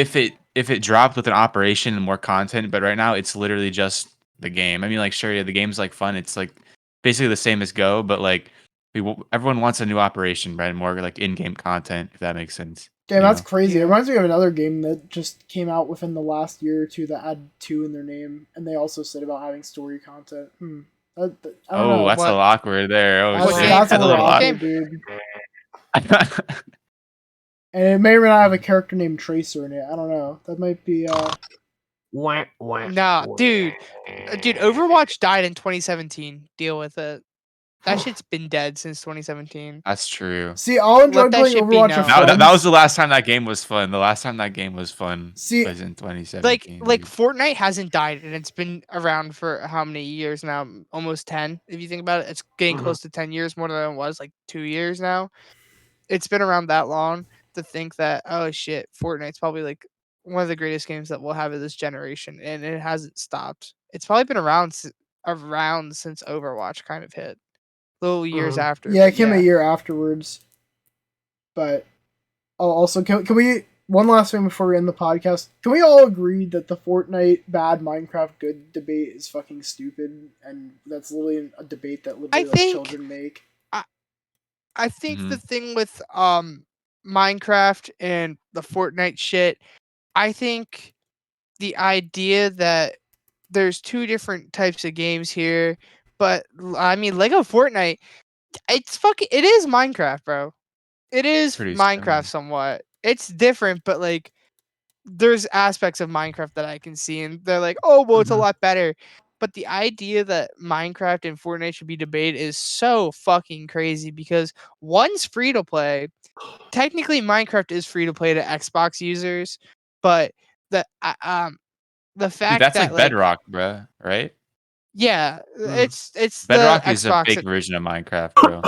if it dropped with an operation and more content, but right now it's literally just the game. I mean, like, sure, yeah, the game's like fun. It's like basically the same as Go, but like everyone wants a new operation, right? More like in-game content, if that makes sense. Damn, You that's know? crazy. Yeah. It reminds me of another game that just came out within the last year or two that had 2 in their name, and they also said about having story content. I don't Oh, know. that's a What- little awkward there. Oh, That's, What shit. game? that's a little What awkward, game? dude. And it may or may not have a character named Tracer in it. I don't know. That might be. Nah, dude, Overwatch died in 2017. Deal with it. That shit's been dead since 2017. That's true. See, I'll enjoy Let that playing shit be Overwatch known. with That friends. was the last time that game was fun. The last time that game was fun See, was in 2017. Like dude. Fortnite hasn't died, and it's been around for how many years now? Almost 10. If you think about it, it's getting Mhm. close to 10 years more than it was like 2 years now. It's been around that long to think that, oh shit, Fortnite's probably like one of the greatest games that we'll have of this generation, and it hasn't stopped. It's probably been around since Overwatch kind of hit, little years Mhm. after. yeah, it but came a year afterwards. But also, can we one last thing before we end the podcast? Can we all agree that the Fortnite bad, Minecraft good debate is fucking stupid, and that's literally a debate that literally like, think- children make? I think Mhm. the thing with Minecraft and the Fortnite shit, I think the idea that there's 2 different types of games here, but I mean Lego Fortnite, it is Minecraft, bro. It is Pretty Minecraft similar. somewhat. It's different, but like there's aspects of Minecraft that I can see, and they're like, oh well, it's a Mhm. lot better. But the idea that Minecraft and Fortnite should be debated is so fucking crazy because one's free to play. Technically, Minecraft is free to play to Xbox users, but the fact Dude, that's that like Bedrock, bruh, right? yeah, Mhm. it's Bedrock the is a Xbox. big version of Minecraft, bro.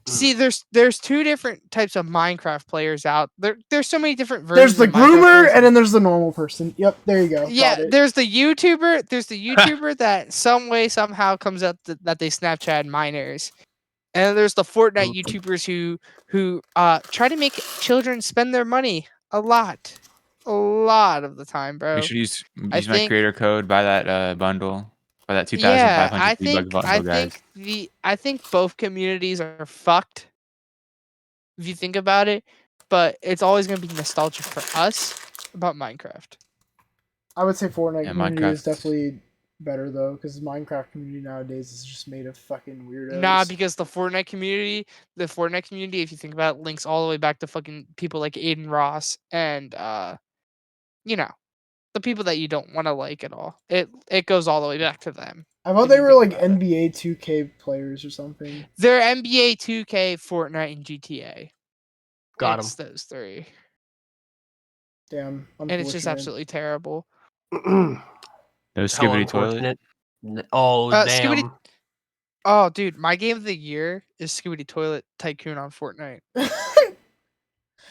See, there's 2 different types of Minecraft players out. There's so many different There's versions. the of Minecraft groomer, players. and then there's the normal person. Yep, there you go. Yeah, Got it. there's the YouTuber that some way somehow comes up that they Snapchat minors, and then there's the Fortnite YouTubers who try to make children spend their money a lot of the time, bro. Make sure you use I my think- creator code. Buy that bundle. Buy that Yeah, 2,500 I V-Buck think bundle, guys. I think both communities are fucked if you think about it, but it's always gonna be nostalgic for us about Minecraft. I would say Fortnite Yeah, community is Minecraft. definitely better though, because the Minecraft community nowadays is just made of fucking weirdos. Nah, because the Fortnite community, if you think about it, links all the way back to fucking people like Aiden Ross and you know, the people that you don't want to like at all. It goes all the way back to them. I thought if they you were think like about it. NBA 2K players or something. They're NBA 2K, Fortnite, and GTA. Got It's those three. Damn, And it's just unfortunate. absolutely terrible. him. No How Skibidi Toilet. unfortunate. Oh Skibidi- damn! Oh, dude, my game of the year is Skibidi Toilet Tycoon on Fortnite.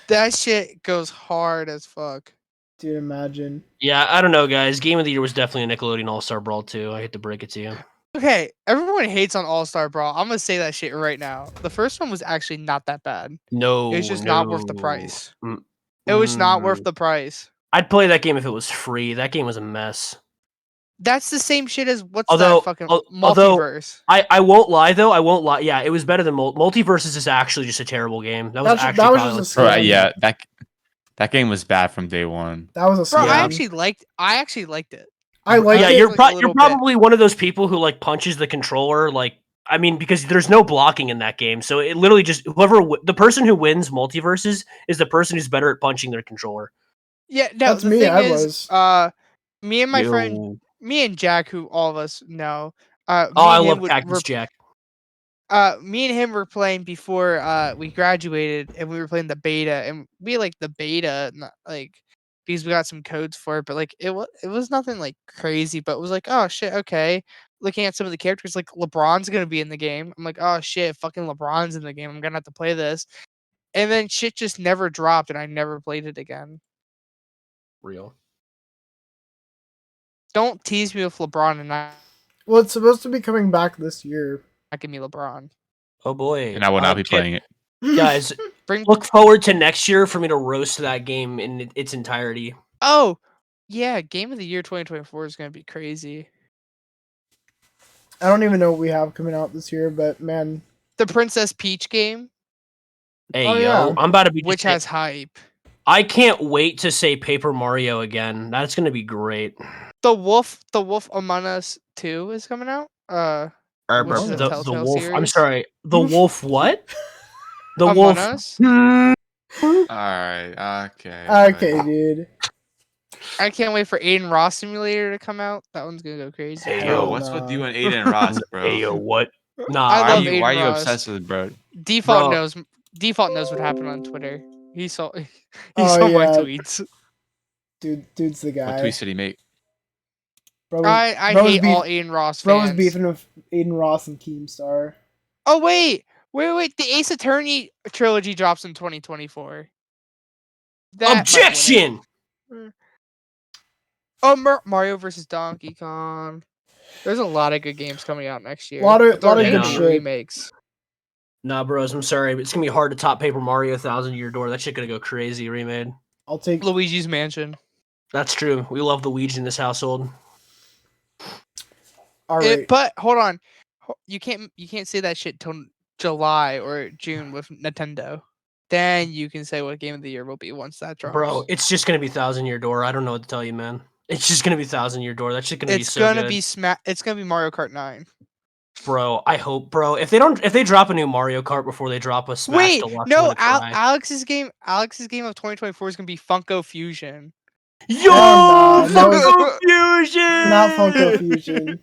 That shit goes hard as fuck. Dude, imagine. Yeah, I don't know, guys. Game of the year was definitely a Nickelodeon All Star Brawl 2. I hate to break it to you. Okay, everyone hates on All Star Brawl. I'm gonna say that shit right now. The first one was actually not that bad. No, It was just not worth the price. Mm, It was not worth mm. the price. I'd play that game if it was free. That game was a mess. That's the same shit as what's Although- that fucking although- multiverse? I won't lie though. I won't lie. Yeah, it was better than Multiverses is actually just a terrible game. That was That actually was probably just a like- scam. Right, yeah, that game was bad from day one. That was a Bro, scam. I actually liked it. I like yeah, it. you're like, a little you're bit. probably one of those people who like punches the controller. Like, I mean, because there's no blocking in that game, so it literally just the person who wins Multiverses is the person who's better at punching their controller. Yeah, no, That's the me, thing I is, was. me and my friend, Yo. me and Jack, who all of us know, Oh, me I and him love would Cactus Jack. me and him were playing before we graduated, and we were playing the beta, and we like the beta, not like because we got some codes for it, but like it was nothing like crazy, but it was like, oh shit, okay. Looking at some of the characters, like LeBron's gonna be in the game. I'm like, oh shit, fucking LeBron's in the game. I'm gonna have to play this, and then shit just never dropped, and I never played it again. Real. Don't tease me with LeBron and not Well, it's supposed to be coming back this year. give me LeBron. Oh boy. And I will not be can't- playing it. Guys, Bring look forward to next year for me to roast that game in its entirety. Oh, yeah, Game of the Year 2024 is gonna be crazy. I don't even know what we have coming out this year, but man, The Princess Peach game, Hey Oh, yo, yeah. I'm about to be. which has hype. I can't wait to say Paper Mario again. That's gonna be great. The Wolf Among Us 2 is coming out. Which is a the Telltale wolf. I'm series. sorry. The wolf. What? The Among wolf. Us. Alright, okay. okay, dude. I can't wait for Aiden Ross Simulator to come out. That one's gonna go crazy. Hey, Yo, Hell what's no. with you and Aiden Ross, bro? Hey yo, what? Nah, I Why love are you, Aiden why are you Ross. obsessed with bro? Default Bro. knows. Default knows what happened on Twitter. He saw. He Oh, saw my yeah. tweets. Dude's the guy. What tweets did he make? Bro was, I bro was hate beef- all Aiden Ross bro fans. was beefing with Aiden Ross and Keemstar. Oh wait. The Ace Attorney trilogy drops in 2024. That might win it. objection. Oh, Mario versus Donkey Kong. There's a lot of good games coming out next year. Lot of but they're good mainly shit. remakes. Nah, bros. I'm sorry, but it's gonna be hard to top Paper Mario 1,000 Year Door. That shit gonna go crazy remade. I'll take. Luigi's Mansion. That's true. We love the Luigi in this household. All right. But hold on, you can't say that shit till July or June with Nintendo. Then you can say what game of the year will be once that drops. Bro, it's just gonna be 1,000 Year Door. I don't know what to tell you, man. It's just gonna be 1,000 Year Door. That shit gonna be it's so gonna good. be It's gonna be Mario Kart 9. Bro, I hope, bro. If they drop a new Mario Kart before they drop a Smash Wait, Deluxe, no, I'm gonna cry. Alex's game of 2024 is gonna be Funko Fusion. Yo, Hell no, Funko Fusion! Not Funko Fusion.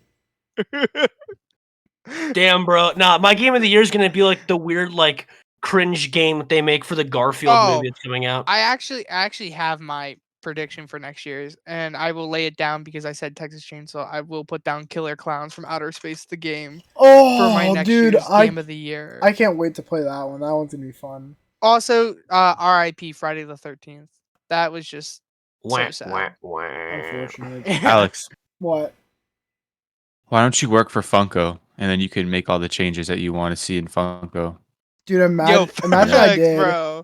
Damn, bro. Nah, my game of the year is gonna be like the weird, like cringe game that they make for the Garfield Oh, movie that's coming out. I actually have my prediction for next year's, and I will lay it down because I said Texas Chainsaw. I will put down Killer Clowns from Outer Space, the game, for my Oh, next dude, year's game of the year. I can't wait to play that one. That one's gonna be fun. Also, R.I.P. Friday the 13th. That was just so sad. Unfortunate. Alex, What? why don't you work for Funko and then you can make all the changes that you want to see in Funko? Dude, Yo, imagine I facts, did. bro.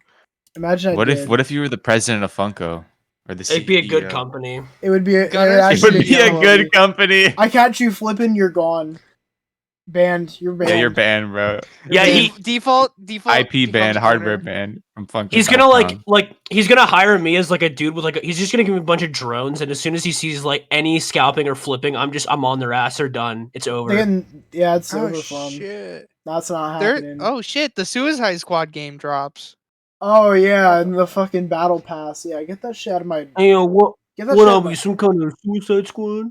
Imagine I did. What if you were the president of Funko or the It'd be a good CEO? company. It would be a, Gunnar, it it It actually would be a quality. good company. I catch you flipping, you're gone. Banned. You're banned. Yeah, you're banned, bro. Yeah, he default IP ban, becomes hardware owner. ban from Funko. he's gonna like he's gonna hire me as like a dude with like he's just gonna give me a bunch of drones, and as soon as he sees like any scalping or flipping, I'm on their ass. They're done. It's over. Yeah, it's Oh over from. shit! That's not happening. Oh shit! The Suicide Squad game drops. Oh yeah, and the fucking battle pass. Yeah, get that shit out of my. Hey, what Get that what shit are out we? of Some kind of Suicide Squad?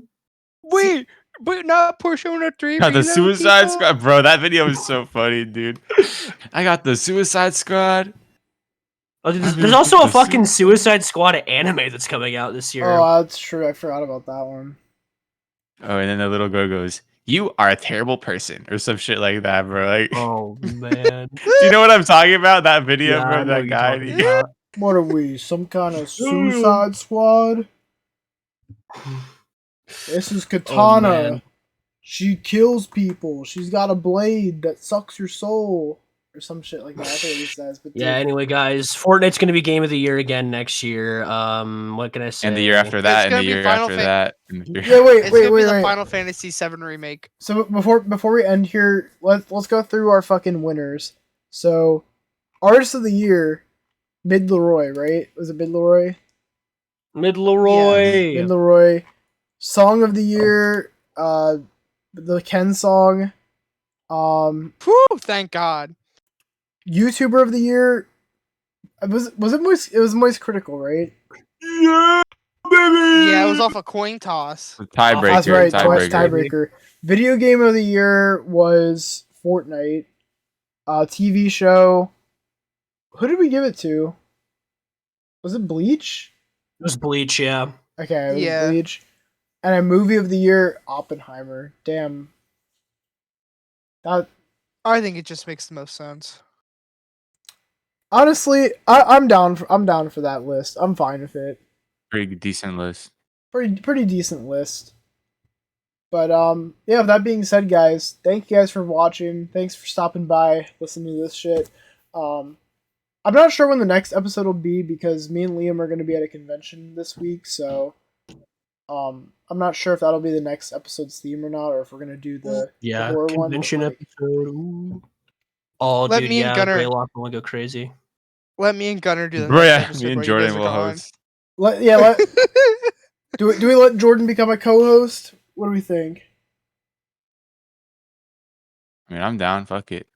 Wait, but not Persona 3. God, the Reload, Suicide people? Squad, bro. That video was so funny, dude. I got the Suicide Squad. Oh, there's also a fucking Suicide Squad anime that's coming out this year. Oh, that's true. I forgot about that one. Oh, and then the little girl goes, "You are a terrible person," or some shit like that, bro. Like, Oh, man. do you know what I'm talking about? That video, Yeah, bro. I know That what you're guy. talking about. What are we? Some kind of Suicide Squad? This is Katana. man. She kills people. She's got a blade that sucks your soul. Or some shit like that. I think he says. But Yeah, dude, anyway, guys, Fortnite's going to be Game of the Year again next year. What can I say? And the year after that, and gonna the be year Final after Fa- that. And the year- yeah, wait, It's gonna be the wait. Final Fantasy VII remake. So before we end here, let's go through our fucking winners. So, Artist of the Year, Mid Leroy, right? Was it Mid Leroy? Mid Leroy. Mid Leroy. Song of the Year, the Ken song. Whew, thank God. YouTuber of the Year. Was it Moist? It was Moist Critical, right? Yeah, baby. Yeah, it was off a coin toss. Tiebreaker. That's right. Tiebreaker. Tiebreaker. Video game of the year was Fortnite. TV show. Who did we give it to? Was it Bleach? It was Bleach, yeah. Okay, it was Yeah. Bleach. And a movie of the year, Oppenheimer. Damn. That I think it just makes the most sense. honestly, I'm down. I'm down for that list. I'm fine with it. Pretty decent list. Pretty decent list. But yeah, with that being said, guys, thank you guys for watching. Thanks for stopping by, listening to this shit. I'm not sure when the next episode will be because me and Liam are going to be at a convention this week, so I'm not sure if that'll be the next episode's theme or not, or if we're going to do the horror one. Convention Like, episode. Ooh. Oh, Let dude, me and yeah, Gunnar- Greylock will go crazy. Let me and Gunnar do the Bro, next yeah, episode me and while you Jordan guys are will gone. host. do we let Jordan become a co-host? What do we think? I mean, I'm down. Fuck it.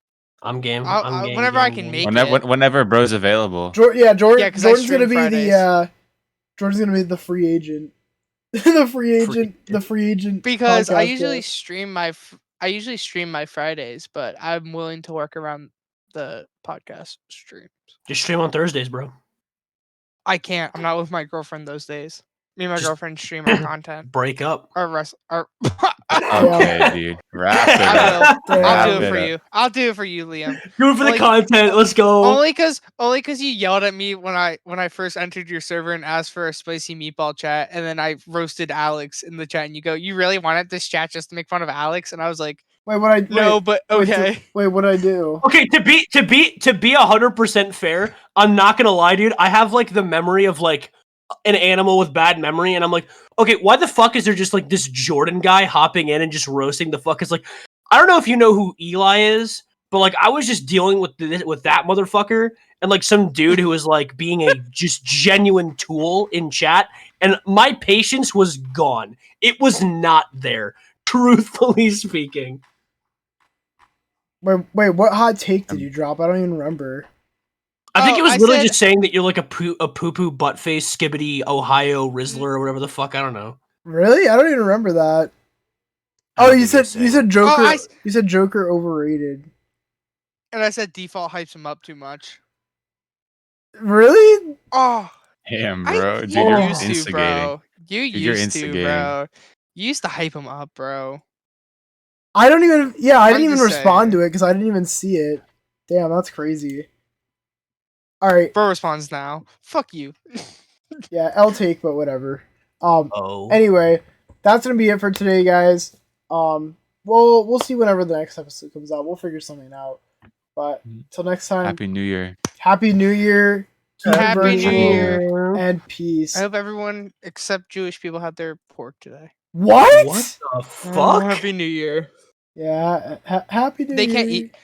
I'm game. I'll- game, whenever game, I can game. make Whenever bro's available. Jordan's Yeah, 'cause I Jordan's stream gonna be Fridays. Jordan's gonna be the free agent. the free agent. because I podcast usually guest. stream my Fridays, but I'm willing to work around the podcast streams. Just stream on Thursdays, bro. I can't. I'm not with my girlfriend those days. Me and my Just- girlfriend stream our content. Break up. Our Okay, dude. Wrap it I up. will. I'll Wrap do it it for up. you. I'll do it for you, Liam. Do it for the Like- content. Let's go. Only cause you yelled at me when I first entered your server and asked for a spicy meatball chat, and then I roasted Alex in the chat, and you go, "You really wanted this chat just to make fun of Alex?" And I was like, Wait, what I "No, but wait, okay." Wait, what I do? Okay, to be 100% fair, I'm not gonna lie, dude. I have like the memory of like an animal with bad memory, and I'm like, okay, why the fuck is there just like this Jordan guy hopping in and just roasting the fuck? Is like, I don't know if you know who Eli is, but like I was just dealing with with that motherfucker and like some dude who was like being a just genuine tool in chat, and my patience was gone. It was not there, truthfully speaking. Wait, what hot take did you drop? I don't even remember. I think Oh, it was I literally said- just saying that you're like a poo-poo butt-face skibbity Ohio Rizzler or whatever the fuck. I don't know. Really? I don't even remember that. I Oh, don't you think said I said it. Joker. I- You said Joker overrated. And I said default hypes him up too much. Really? Oh, Damn, I- bro. Dude, you you're used to, instigating. bro. You Dude, you're used to, instigating. bro. You used to hype him up, bro. I don't even. Yeah, I didn't I'm even just respond saying. to it because I didn't even see it. Damn, that's crazy. All right. Bro responds now. Fuck you. Yeah, L take, but whatever. Oh. Anyway, that's gonna be it for today, guys. We'll see whenever the next episode comes out. We'll figure something out. But till next time, Happy New Year. Happy New Year. keep it Happy New virtual, Year. and peace. I hope everyone except Jewish people had their pork today. What? What the fuck? Happy New Year. Yeah, happy New They Year. can't eat.